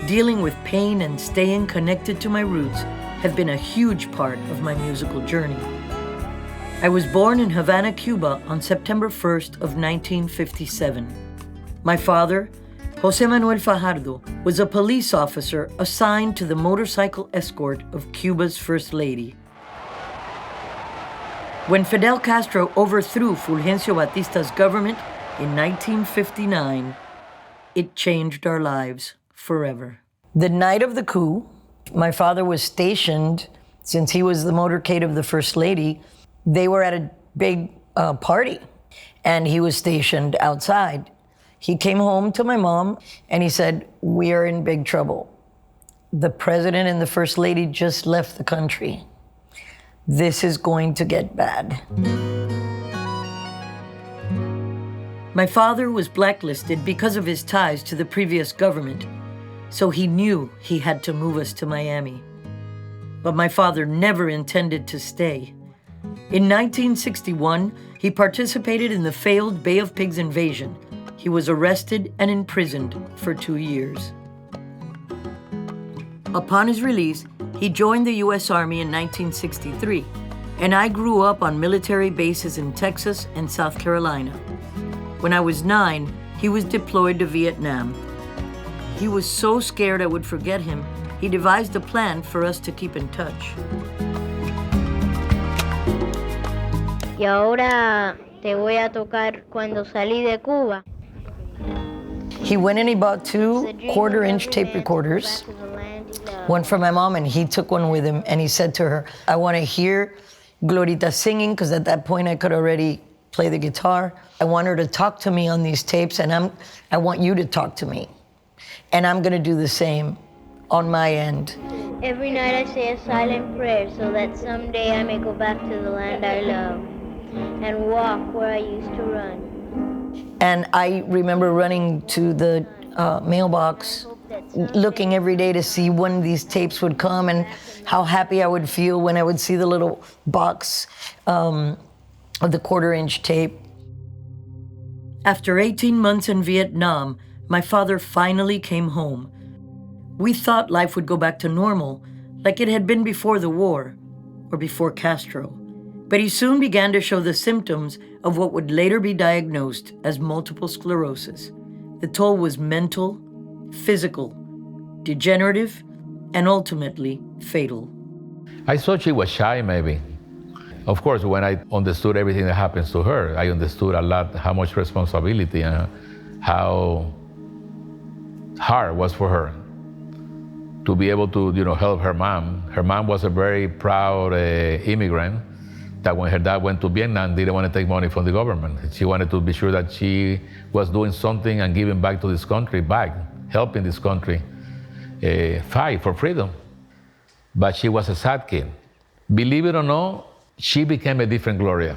Speaker 1: dealing with pain and staying connected to my roots have been a huge part of my musical journey. I was born in Havana, Cuba on September 1st of 1957. My father, José Manuel Fajardo, was a police officer assigned to the motorcycle escort of Cuba's First Lady. When Fidel Castro overthrew Fulgencio Batista's government in 1959, it changed our lives forever. The night of the coup, my father was stationed, since he was the motorcade of the First Lady, they were at a big party, and he was stationed outside. He came home to my mom, and he said, "We are in big trouble. The president and the First Lady just left the country. This is going to get bad." My father was blacklisted because of his ties to the previous government, so he knew he had to move us to Miami. But my father never intended to stay. In 1961, he participated in the failed Bay of Pigs invasion. He was arrested and imprisoned for 2 years. Upon his release, he joined the U.S. Army in 1963, and I grew up on military bases in Texas and South Carolina. When I was 9, he was deployed to Vietnam. He was so scared I would forget him, he devised a plan for us to keep in touch.
Speaker 5: Y ahora te voy a tocar Cuando salí de Cuba.
Speaker 1: He went and he bought 2 quarter-inch tape recorders, one for my mom, and he took one with him, and he said to her, I want to hear Glorita singing, because at that point I could already play the guitar. I want her to talk to me on these tapes, and I want you to talk to me. And I'm going to do the same on my end.
Speaker 5: Every night I say a silent prayer so that someday I may go back to the land I love and walk where I used to run.
Speaker 1: And I remember running to the mailbox, looking every day to see when these tapes would come and how happy I would feel when I would see the little box of the quarter-inch tape.
Speaker 2: After 18 months in Vietnam, my father finally came home. We thought life would go back to normal, like it had been before the war, or before Castro. But he soon began to show the symptoms of what would later be diagnosed as multiple sclerosis. The toll was mental, physical, degenerative, and ultimately fatal.
Speaker 6: I thought she was shy, maybe. Of course, when I understood everything that happens to her, I understood a lot how much responsibility and how hard it was for her to be able to, help her mom. Her mom was a very proud immigrant that when her dad went to Vietnam, didn't want to take money from the government. She wanted to be sure that she was doing something and giving back to this country, helping this country fight for freedom. But she was a sad kid. Believe it or not, she became a different Gloria.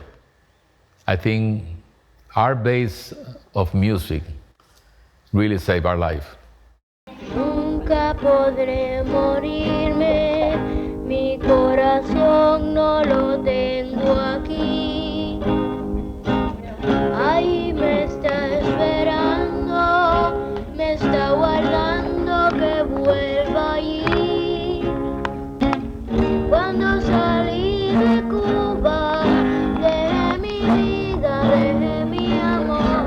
Speaker 6: I think our base of music really saved our life.
Speaker 5: Nunca podré morirme, mi corazón no lo tengo aquí. Ahí me está esperando, me está guardando que vuelva allí. Cuando salí de Cuba, dejé mi vida, dejé mi amor.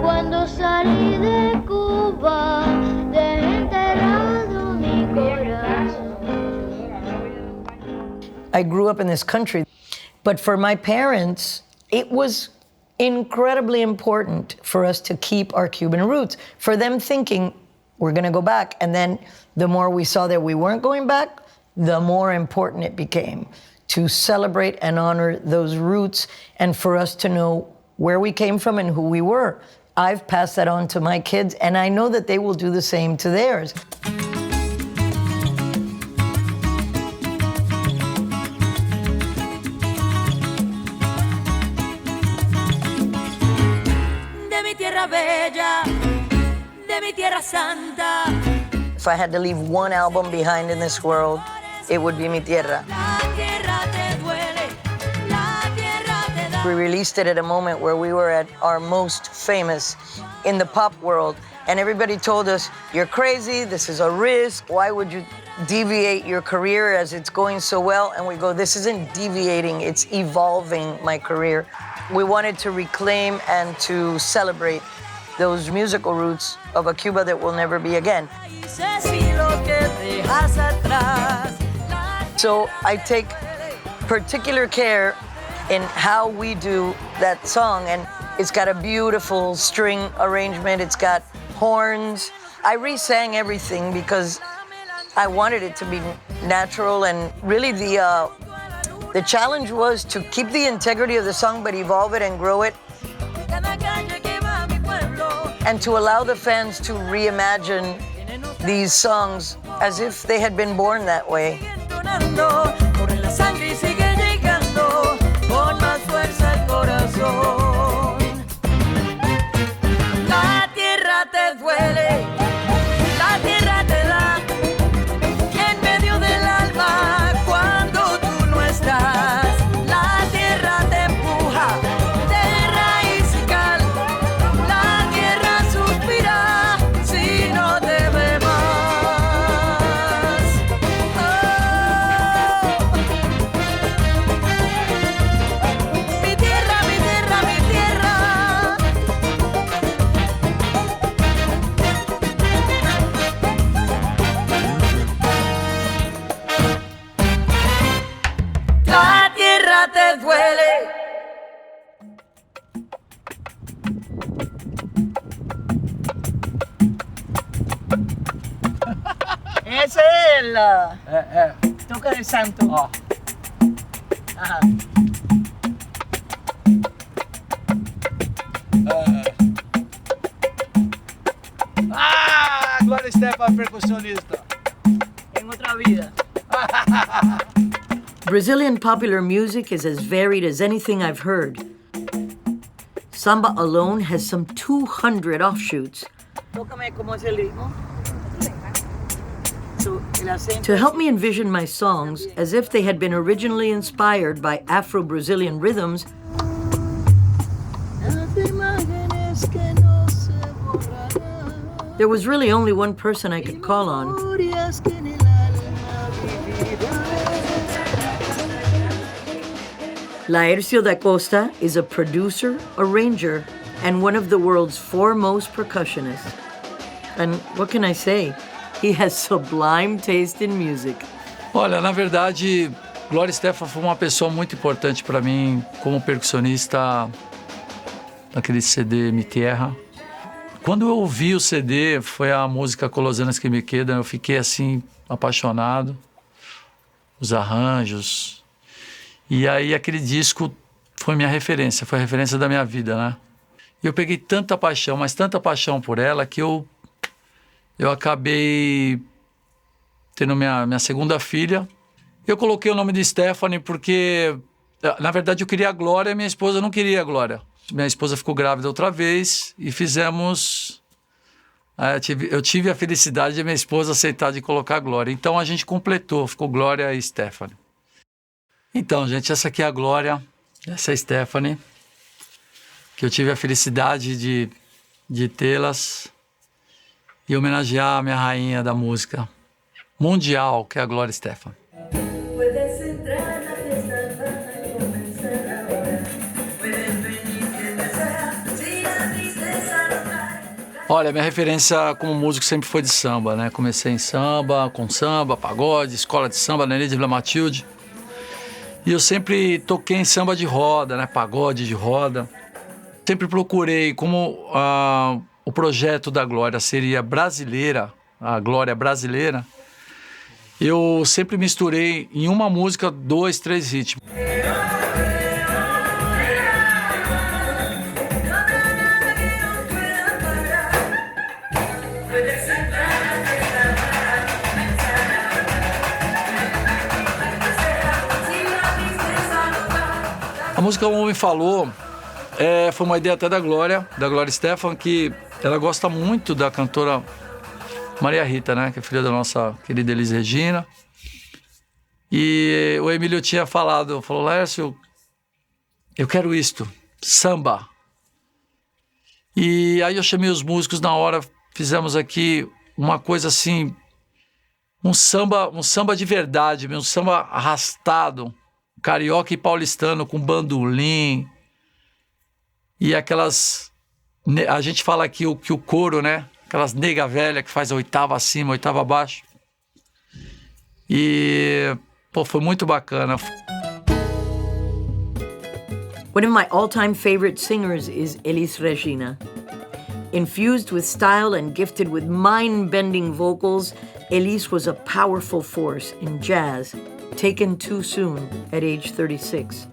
Speaker 5: Cuando salí de Cuba, dejé enterrado mi corazón.
Speaker 1: I grew up in this country, but for my parents, it was incredibly important for us to keep our Cuban roots. For them thinking, we're going to go back. And then the more we saw that we weren't going back, the more important it became to celebrate and honor those roots and for us to know where we came from and who we were. I've passed that on to my kids, and I know that they will do the same to theirs.
Speaker 2: De mi tierra bella, de mi tierra santa.
Speaker 1: If I had to leave one album behind in this world, it would be Mi Tierra. We released it at a moment where we were at our most famous in the pop world, and everybody told us, you're crazy, this is a risk, why would you deviate your career as it's going so well? And we go, this isn't deviating, it's evolving my career. We wanted to reclaim and to celebrate those musical roots of a Cuba that will never be again. So I take particular care in how we do that song, and it's got a beautiful string arrangement, it's got horns. I re-sang everything because I wanted it to be natural, and really the challenge was to keep the integrity of the song but evolve it and grow it, and to allow the fans to reimagine these songs as if they had been born that way.
Speaker 2: La tierra te duele, la tierra te da en medio del alma cuando tú no estás. La tierra te empuja de raíz y cal, la tierra suspira si no te ve más. Oh.
Speaker 10: Ela.
Speaker 18: É.
Speaker 10: Toca el santo.
Speaker 18: Ó.
Speaker 10: Ajá.
Speaker 18: Glória Estefan, percussionista.
Speaker 10: En otra vida.
Speaker 1: Brazilian popular music is as varied as anything I've heard. Samba alone has some 200 offshoots.
Speaker 10: Tócame cómo es el ritmo. El acento.
Speaker 1: To help me envision my songs as if they had been originally inspired by Afro-Brazilian rhythms, there was really only one person I could call on. Laércio da Costa is a producer, arranger, and one of the world's foremost percussionists. And what can I say? He has sublime taste in music.
Speaker 18: Olha, na verdade, Gloria Estefan foi uma pessoa muito importante para mim como percussionista naquele CD Mi Tierra. Quando eu ouvi o CD, foi a música Colosanas que me quedam, eu fiquei assim apaixonado. Os arranjos. E aí aquele disco foi minha referência, foi a referência da minha vida, né? E eu peguei tanta paixão, mas tanta paixão por ela que eu acabei tendo minha segunda filha. Eu coloquei o nome de Stephanie porque, na verdade, eu queria a Glória e minha esposa não queria a Glória. Minha esposa ficou grávida outra vez e fizemos... Eu tive a felicidade de minha esposa aceitar de colocar a Glória. Então a gente completou, ficou Glória e Stephanie. Então, gente, essa aqui é a Glória, essa é a Stephanie, que eu tive a felicidade de tê-las e homenagear a minha rainha da música mundial, que é a Gloria Estefan. Olha, minha referência como músico sempre foi de samba, né? Comecei em samba, com samba, pagode, escola de samba, Nenê de Vila Matilde. E eu sempre toquei em samba de roda, né? Pagode de roda. Sempre procurei, como o projeto da Glória seria brasileira, a Glória brasileira, eu sempre misturei em uma música 2, 3 ritmos. A música O Homem Falou foi uma ideia até da Gloria Estefan, que ela gosta muito da cantora Maria Rita, né, que é filha da nossa querida Elis Regina. E o Emílio tinha falou, Laércio, eu quero isto, samba. E aí eu chamei os músicos na hora, fizemos aqui uma coisa assim, um samba de verdade, um samba arrastado, carioca e paulistano, com bandolim. E aquelas... A gente fala aqui que o coro, né? Aquelas nega velha que faz a oitava acima, a oitava abaixo. E... Pô, foi muito bacana.
Speaker 1: One of my all-time favorite singers is Elis Regina. Infused with style and gifted with mind-bending vocals, Elis was a powerful force in jazz, taken too soon at age 36.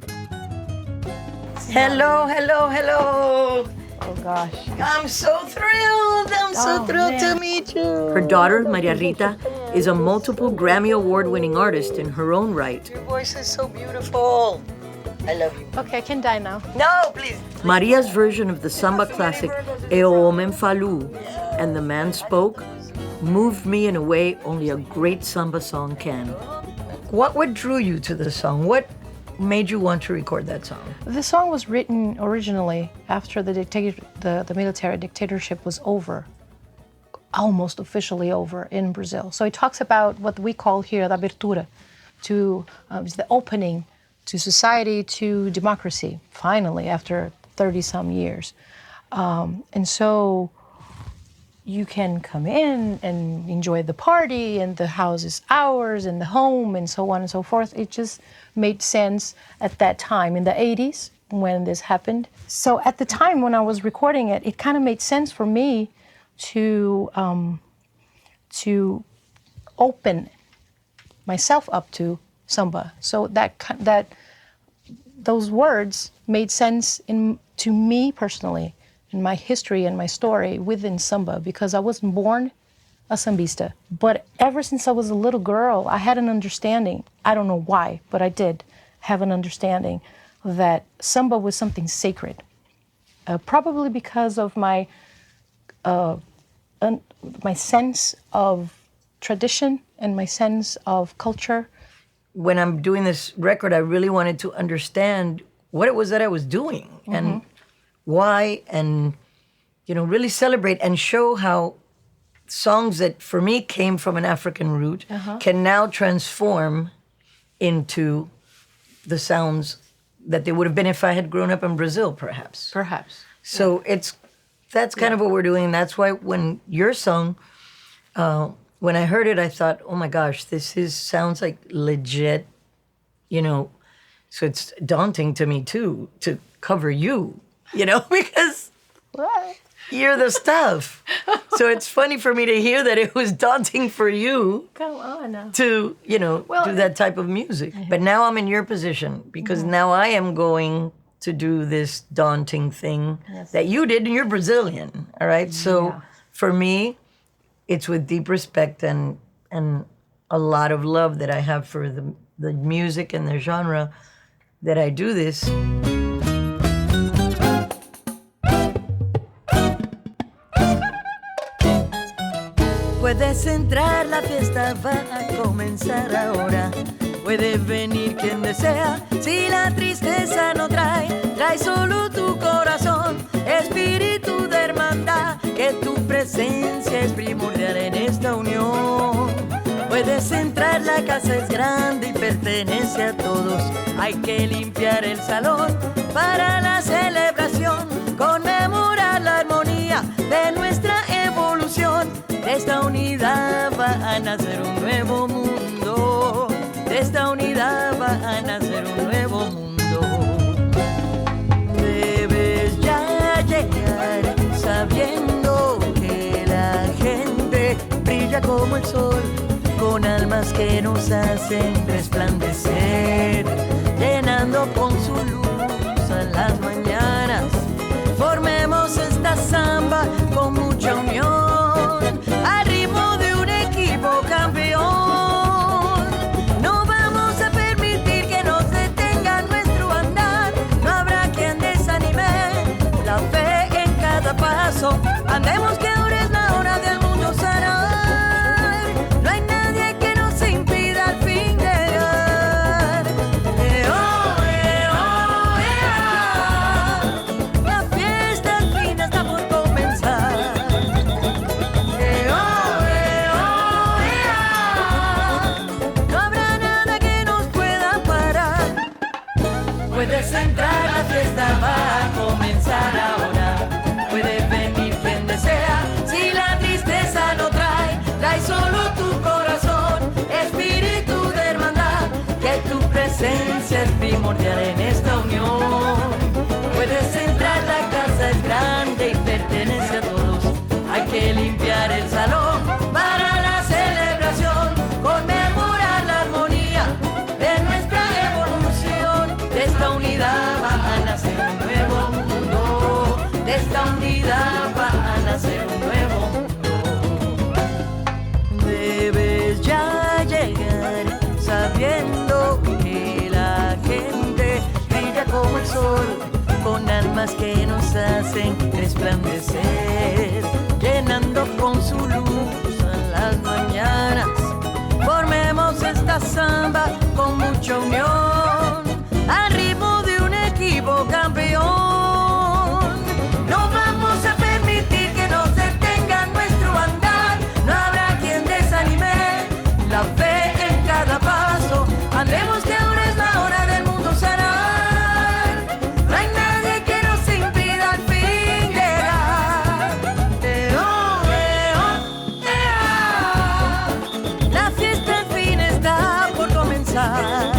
Speaker 10: Hello, hello, hello.
Speaker 21: Oh, gosh.
Speaker 10: I'm so thrilled. I'm so thrilled to meet you.
Speaker 1: Her daughter, Maria Rita, is a multiple Grammy Award-winning artist in her own right.
Speaker 10: Your voice is so beautiful. I love you.
Speaker 20: Okay, I can die now.
Speaker 10: No, please.
Speaker 1: Maria's version of the samba classic E O Homem Falou and The Man Spoke moved me in a way only a great samba song can.
Speaker 10: What drew you to the song? What made you want to record that song?
Speaker 20: The song was written originally after the military dictatorship was over, almost officially over in Brazil. So it talks about what we call here the abertura, is the opening to society, to democracy, finally, after 30-some years. And so you can come in and enjoy the party, and the house is ours, and the home, and so on and so forth. It just made sense at that time, in the 80s, when this happened. So at the time when I was recording it, it kind of made sense for me to open myself up to samba. So that those words made sense to me personally, in my history and my story within samba, because I wasn't born a sambista. But ever since I was a little girl, I had an understanding. I don't know why, but I did have an understanding that samba was something sacred. Probably because of my sense of tradition and my sense of culture.
Speaker 1: When I'm doing this record, I really wanted to understand what it was that I was doing and why, and really celebrate and show how songs that for me came from an African root can now transform into the sounds that they would have been if I had grown up in Brazil, perhaps. So that's kind of what we're doing. That's why when your song, when I heard it, I thought, oh my gosh, sounds like legit, so it's daunting to me too, to cover you, because you're the stuff. So it's funny for me to hear that it was daunting for you to, do that type of music. But now I'm in your position, because now I am going to do this daunting thing that you did, and you're Brazilian, all right? So for me, it's with deep respect and a lot of love that I have for the music and the genre that I do this.
Speaker 2: Puedes entrar, la fiesta va a comenzar ahora. Puede venir quien desea, si la tristeza no trae solo tu corazón, espíritu de hermandad, que tu presencia es primordial en esta unión. Puedes entrar, la casa es grande y pertenece a todos. Hay que limpiar el salón para la celebración, conmemorar la armonía de nuestra evolución. De esta unidad va a nacer un nuevo mundo. De esta unidad va a nacer un nuevo mundo. Debes ya llegar sabiendo que la gente brilla como el sol, con almas que nos hacen resplandecer, llenando con su luz a las mañanas. Formemos esta samba con mucha unión, al ritmo de un equipo campeón. No vamos a permitir que nos detenga nuestro andar, no habrá quien desanime la fe en cada paso. Andemos, que ahora es la hora del mundo sanar. No hay nadie que nos impida al fin llegar. La fiesta al fin está por comenzar. No habrá nada que nos pueda parar. Puedes entrar, la fiesta va a comenzar ahora. Puede venir quien desea, si la tristeza no trae solo tu corazón, espíritu de hermandad, que tu presencia es primordial en esta unión. Puedes entrar, la casa es grande y pertenece a todos. Hay que limpiar el salón para la celebración, conmemorar la armonía de nuestra evolución. De esta unidad va a nacer un nuevo mundo. De esta unidad va a nacer un nuevo mundo. Debes ya llegar sabiendo que la gente brilla como el sol, con almas que nos hacen resplandecer, llenando con su luz a las mañanas. Formemos esta samba con mucha unión, al ritmo de un equipo campeón. No vamos a permitir que nos detenga nuestro andar, no habrá quien desanime la fe en cada paso. Andemos, que ahora es la hora del mundo sanar. No hay nadie que nos impida al fin llegar. La fiesta al fin está por comenzar.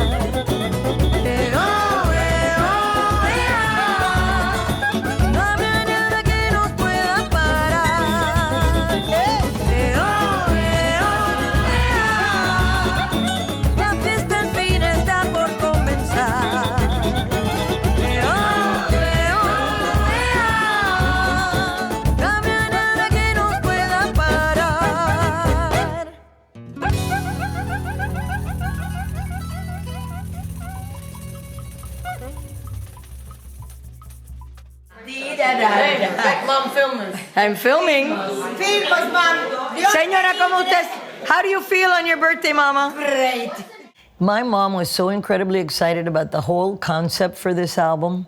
Speaker 1: Mom, filming. I'm filming.
Speaker 9: Filmos, Mom.
Speaker 1: Señora, ¿cómo usted? How do you feel on your birthday, Mama?
Speaker 9: Great.
Speaker 1: My mom was so incredibly excited about the whole concept for this album.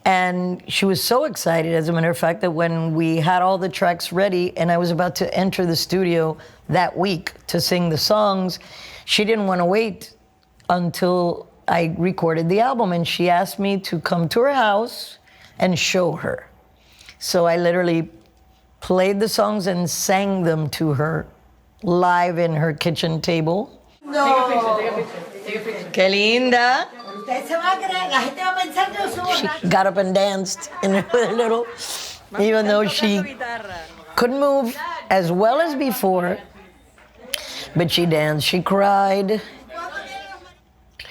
Speaker 1: And she was so excited, as a matter of fact, that when we had all the tracks ready and I was about to enter the studio that week to sing the songs, she didn't want to wait until I recorded the album. And she asked me to come to her house and show her. So I literally played the songs and sang them to her live in her kitchen table.
Speaker 9: No.
Speaker 1: Qué linda.
Speaker 9: Usted se va a creer, la gente va a pensar que yo soy
Speaker 1: She
Speaker 9: borracha.
Speaker 1: got up and danced in her little, even though she couldn't move as well as before, but she danced, she cried,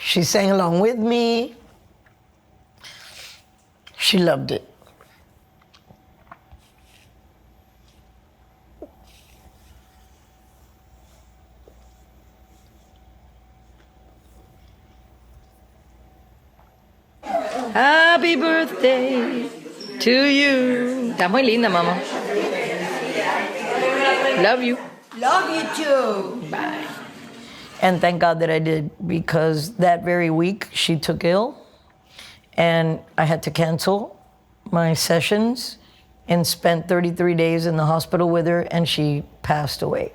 Speaker 1: she sang along with me. She loved it. Happy birthday to you. Está muy linda, Mama. Love you.
Speaker 9: Love you too.
Speaker 1: Bye. And thank God that I did, because that very week she took ill and I had to cancel my sessions and spent 33 days in the hospital with her, and she passed away.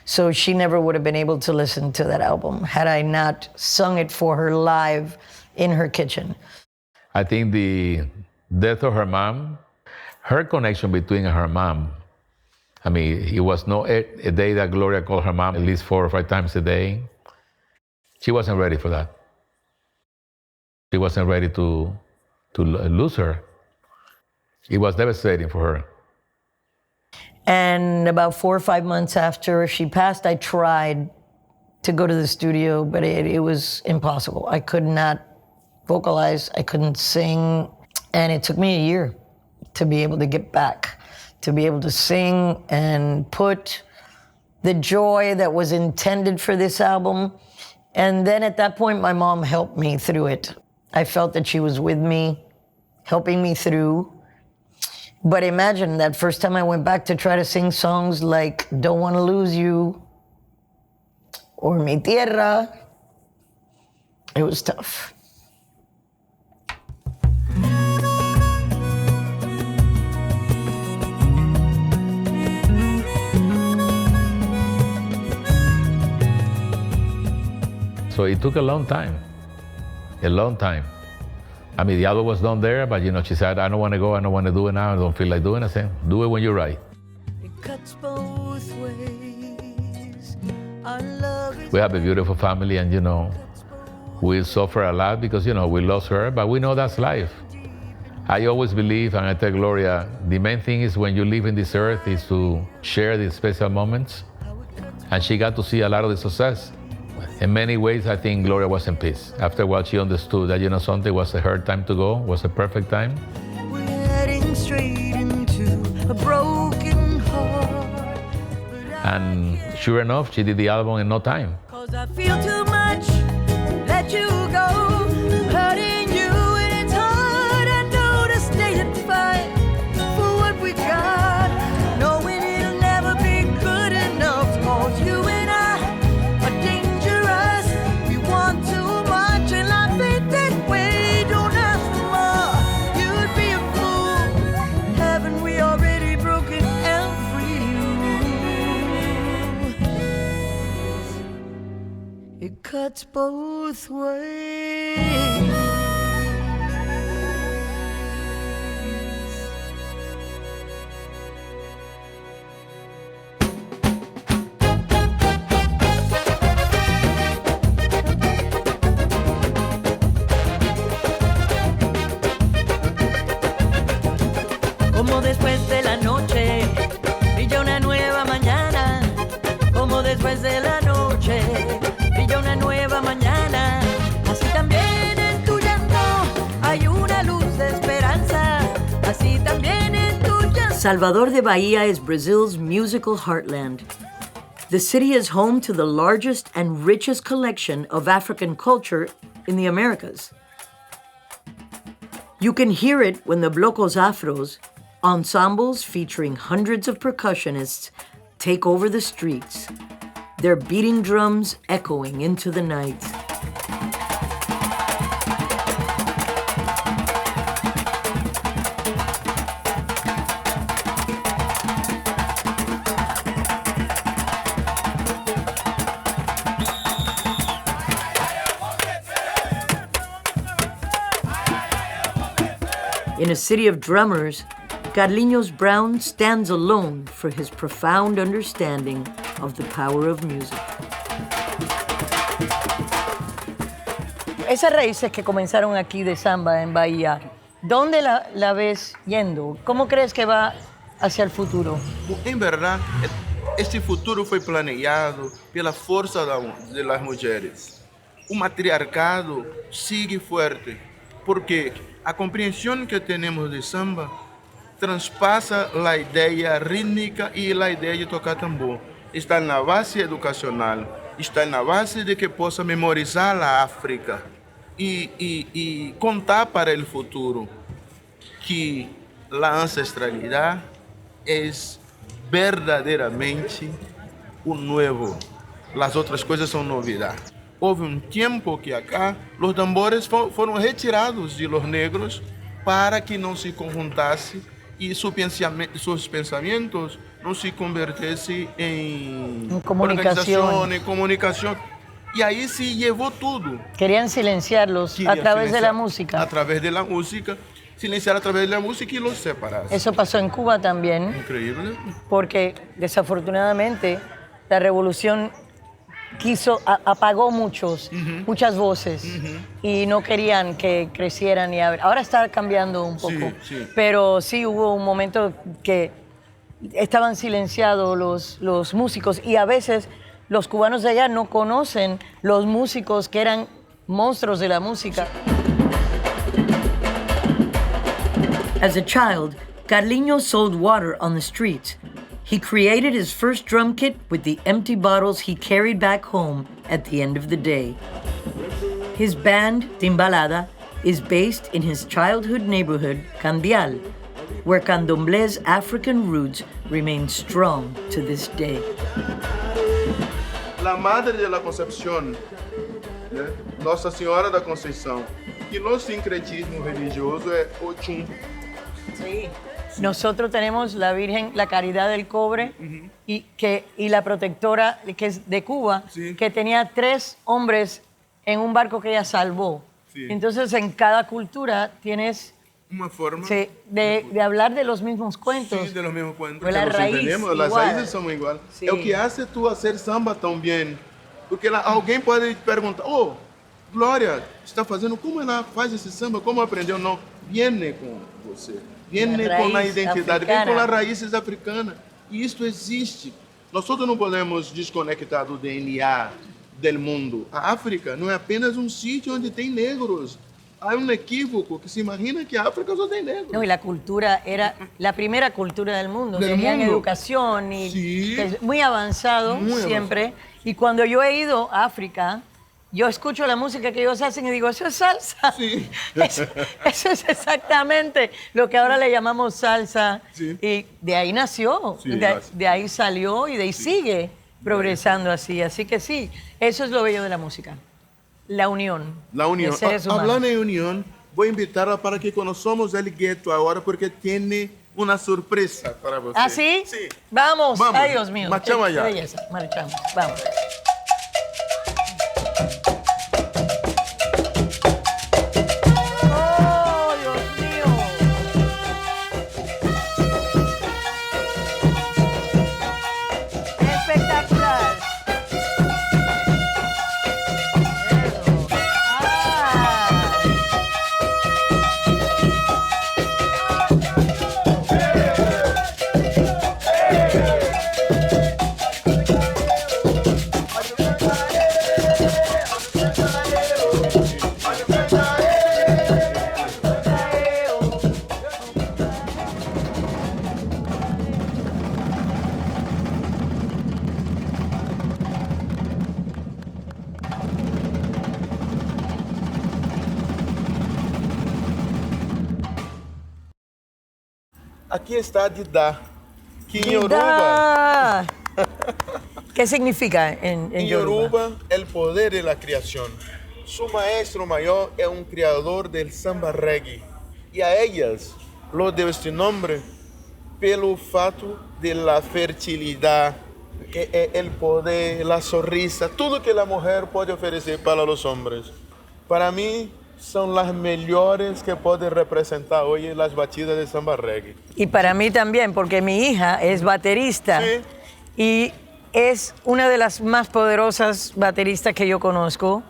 Speaker 1: So she never would have been able to listen to that album had I not sung it for her live in her kitchen.
Speaker 6: I think the death of her mom, her connection between her mom, I mean, it was no a day that Gloria called her mom at least 4 or 5 times a day. She wasn't ready for that. She wasn't ready to lose her. It was devastating for her.
Speaker 1: And about 4 or 5 months after she passed, I tried to go to the studio, but it was impossible. I could not vocalize, I couldn't sing, and it took me a year to be able to get back, to be able to sing and put the joy that was intended for this album. And then at that point, my mom helped me through it. I felt that she was with me, helping me through. But imagine that first time I went back to try to sing songs like Don't Want to Lose You or Mi Tierra, it was tough.
Speaker 6: So it took a long time, a long time. I mean, the album was done there, but she said, I don't want to go, I don't want to do it now, I don't feel like doing it. I said, do it when you're right.
Speaker 2: It cuts both ways. Our love is
Speaker 6: We have a beautiful family, and we suffer a lot because, we lost her, but we know that's life. I always believe, and I tell Gloria, the main thing is when you live in this earth is to share these special moments. And she got to see a lot of the success. In many ways, I think Gloria was in peace. After a while, she understood that, something was her time to go, was a perfect time.
Speaker 2: we're heading straight into a broken heart.
Speaker 6: And sure enough, she did the album in no time.
Speaker 2: 'Cause I feel too much, let you go, hurting you, and it's hard. I know to stay and fight for what we got, knowing it'll never be good enough. 'Cause you and I are dangerous. We want too much, and I think that we don't ask for more. You'd be a fool. Haven't we already broken every rule? It cuts both ways. Como después de la noche brilla una nueva mañana. Como después de la noche brilla una nueva mañana. Así también en tu llanto hay una luz de esperanza. Así también en tu llanto.
Speaker 1: Salvador de Bahia is Brazil's musical heartland. The city is home to the largest and richest collection of African culture in the Americas. You can hear it when the Blocos Afros, ensembles featuring hundreds of percussionists, take over the streets, their beating drums echoing into the night. In a city of drummers, Carlinhos Brown stands alone for his profound understanding of the power of music. Esas raíces que comenzaron aquí de samba en Bahía, ¿dónde la ves yendo? ¿Cómo crees que va hacia el futuro?
Speaker 3: Em verdade, este futuro foi planejado pela força das mulheres. O matriarcado sigue forte, porque a compreensão que temos de samba transpassa a ideia rítmica e a ideia de tocar tambor. Está na base educacional, está na base de que possa memorizar a África e contar para o futuro que a ancestralidade é verdadeiramente o novo. As outras coisas são novidades. Houve tempo que acá os tambores foram retirados de los negros para que não se conjuntasse e seus pensamentos não se convertessem em organização, em comunicação. E aí se levou tudo.
Speaker 1: Querían silenciarlos a través de la música.
Speaker 3: A través de la música, silenciar a través de la música y los separar.
Speaker 1: Eso pasó en Cuba también.
Speaker 3: Increíble.
Speaker 1: Porque desafortunadamente la revolución apagó muchas voces y no querían que crecieran. Ahora está cambiando un poco, pero sí hubo un momento que estaban silenciados los músicos y a veces los cubanos de allá no conocen los músicos que eran monstruos de la música. As a child, Carlinhos sold water on the streets. He created his first drum kit with the empty bottles he carried back home at the end of the day. His band, Timbalada, is based in his childhood neighborhood, Candial, where Candomblé's African roots remain strong to this day.
Speaker 3: La Madre de la Concepción, né? Nossa Senhora da Conceição, que no sincretismo religioso é Ochum.
Speaker 1: Sí. Nosotros tenemos la Virgen, la Caridad del Cobre y la protectora que es de Cuba, que tenía 3 hombres en un barco que ella salvó. Sí. Entonces en cada cultura tienes
Speaker 3: una forma
Speaker 1: de hablar de los mismos cuentos.
Speaker 3: Sí, de los mismos cuentos.
Speaker 1: Pues la raíz
Speaker 3: entendemos, las raíces son igual. Sí. É o que hace tú hacer samba tão bem. Porque alguém pode perguntar, Glória, está fazendo, como ela faz esse samba? Como aprendeu? Não, viene com você. Viene com a identidade, vem com as raízes africanas. E isso existe. Nós não podemos desconectar do DNA do mundo. A África não é apenas um sítio onde tem negros. Há equívoco que se imagina que a África só tem negros.
Speaker 1: No, y la cultura era la primera cultura del mundo. Tenían educación y muy avanzado siempre. Y cuando yo he ido a África, yo escucho la música que ellos hacen y digo, eso es salsa. Sí. Eso es exactamente lo que ahora le llamamos salsa. Sí. Y de ahí nació, sí, de ahí salió y de ahí sigue progresando así. Así que sí, eso es lo bello de la música. La unión.
Speaker 3: La unión. Hablando de unión, voy a invitarla para que conozcamos el gueto ahora porque tiene una sorpresa para você.
Speaker 1: ¿Ah, sí?
Speaker 3: Sí.
Speaker 1: Vamos. Ay, Dios mío.
Speaker 3: Marchamos allá.
Speaker 1: Qué belleza. Marchamos. Vamos.
Speaker 3: Aquí está Dida, que en Yoruba,
Speaker 1: Dida. ¿Qué significa en
Speaker 3: en
Speaker 1: Yoruba?
Speaker 3: Yoruba, el poder de la creación. Su maestro mayor es un creador del samba reggae. Y a ellas lo debo este nombre pelo fato de la fertilidad, el poder, la sonrisa, todo que la mujer puede ofrecer para los hombres. Para mí, son las mejores que pueden representar hoy las batidas de samba reggae.
Speaker 1: Y para mí también, porque mi hija es baterista y es una de las más poderosas bateristas que yo conozco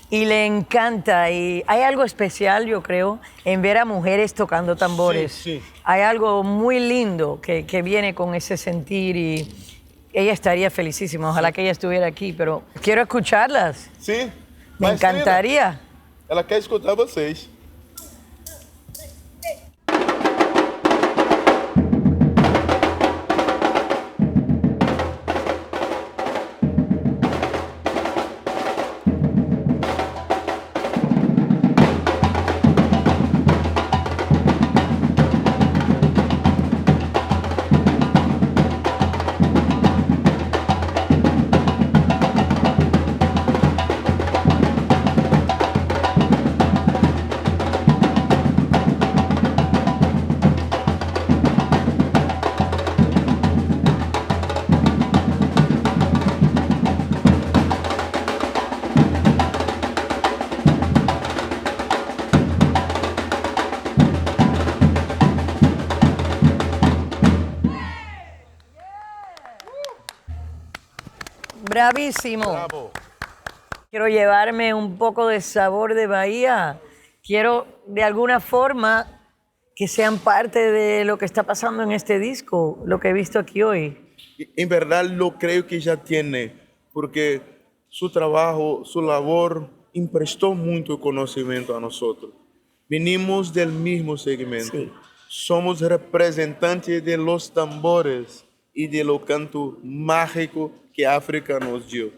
Speaker 1: y le encanta. Y hay algo especial, yo creo, en ver a mujeres tocando tambores.
Speaker 3: Sí, sí.
Speaker 1: Hay algo muy lindo que viene con ese sentir y ella estaría felicísima. Ojalá que ella estuviera aquí, pero quiero escucharlas.
Speaker 3: Sí.
Speaker 1: Me encantaría.
Speaker 3: Ela quer escutar vocês.
Speaker 1: Bravísimo.
Speaker 3: Bravo.
Speaker 1: Quiero llevarme un poco de sabor de Bahía. Quiero, de alguna forma, que sean parte de lo que está pasando en este disco, lo que he visto aquí hoy.
Speaker 3: En verdad lo creo que ya tiene, porque su trabajo, su labor, emprestó mucho conocimiento a nosotros. Venimos del mismo segmento. Somos representantes de los tambores y de lo canto mágico que África nos dio.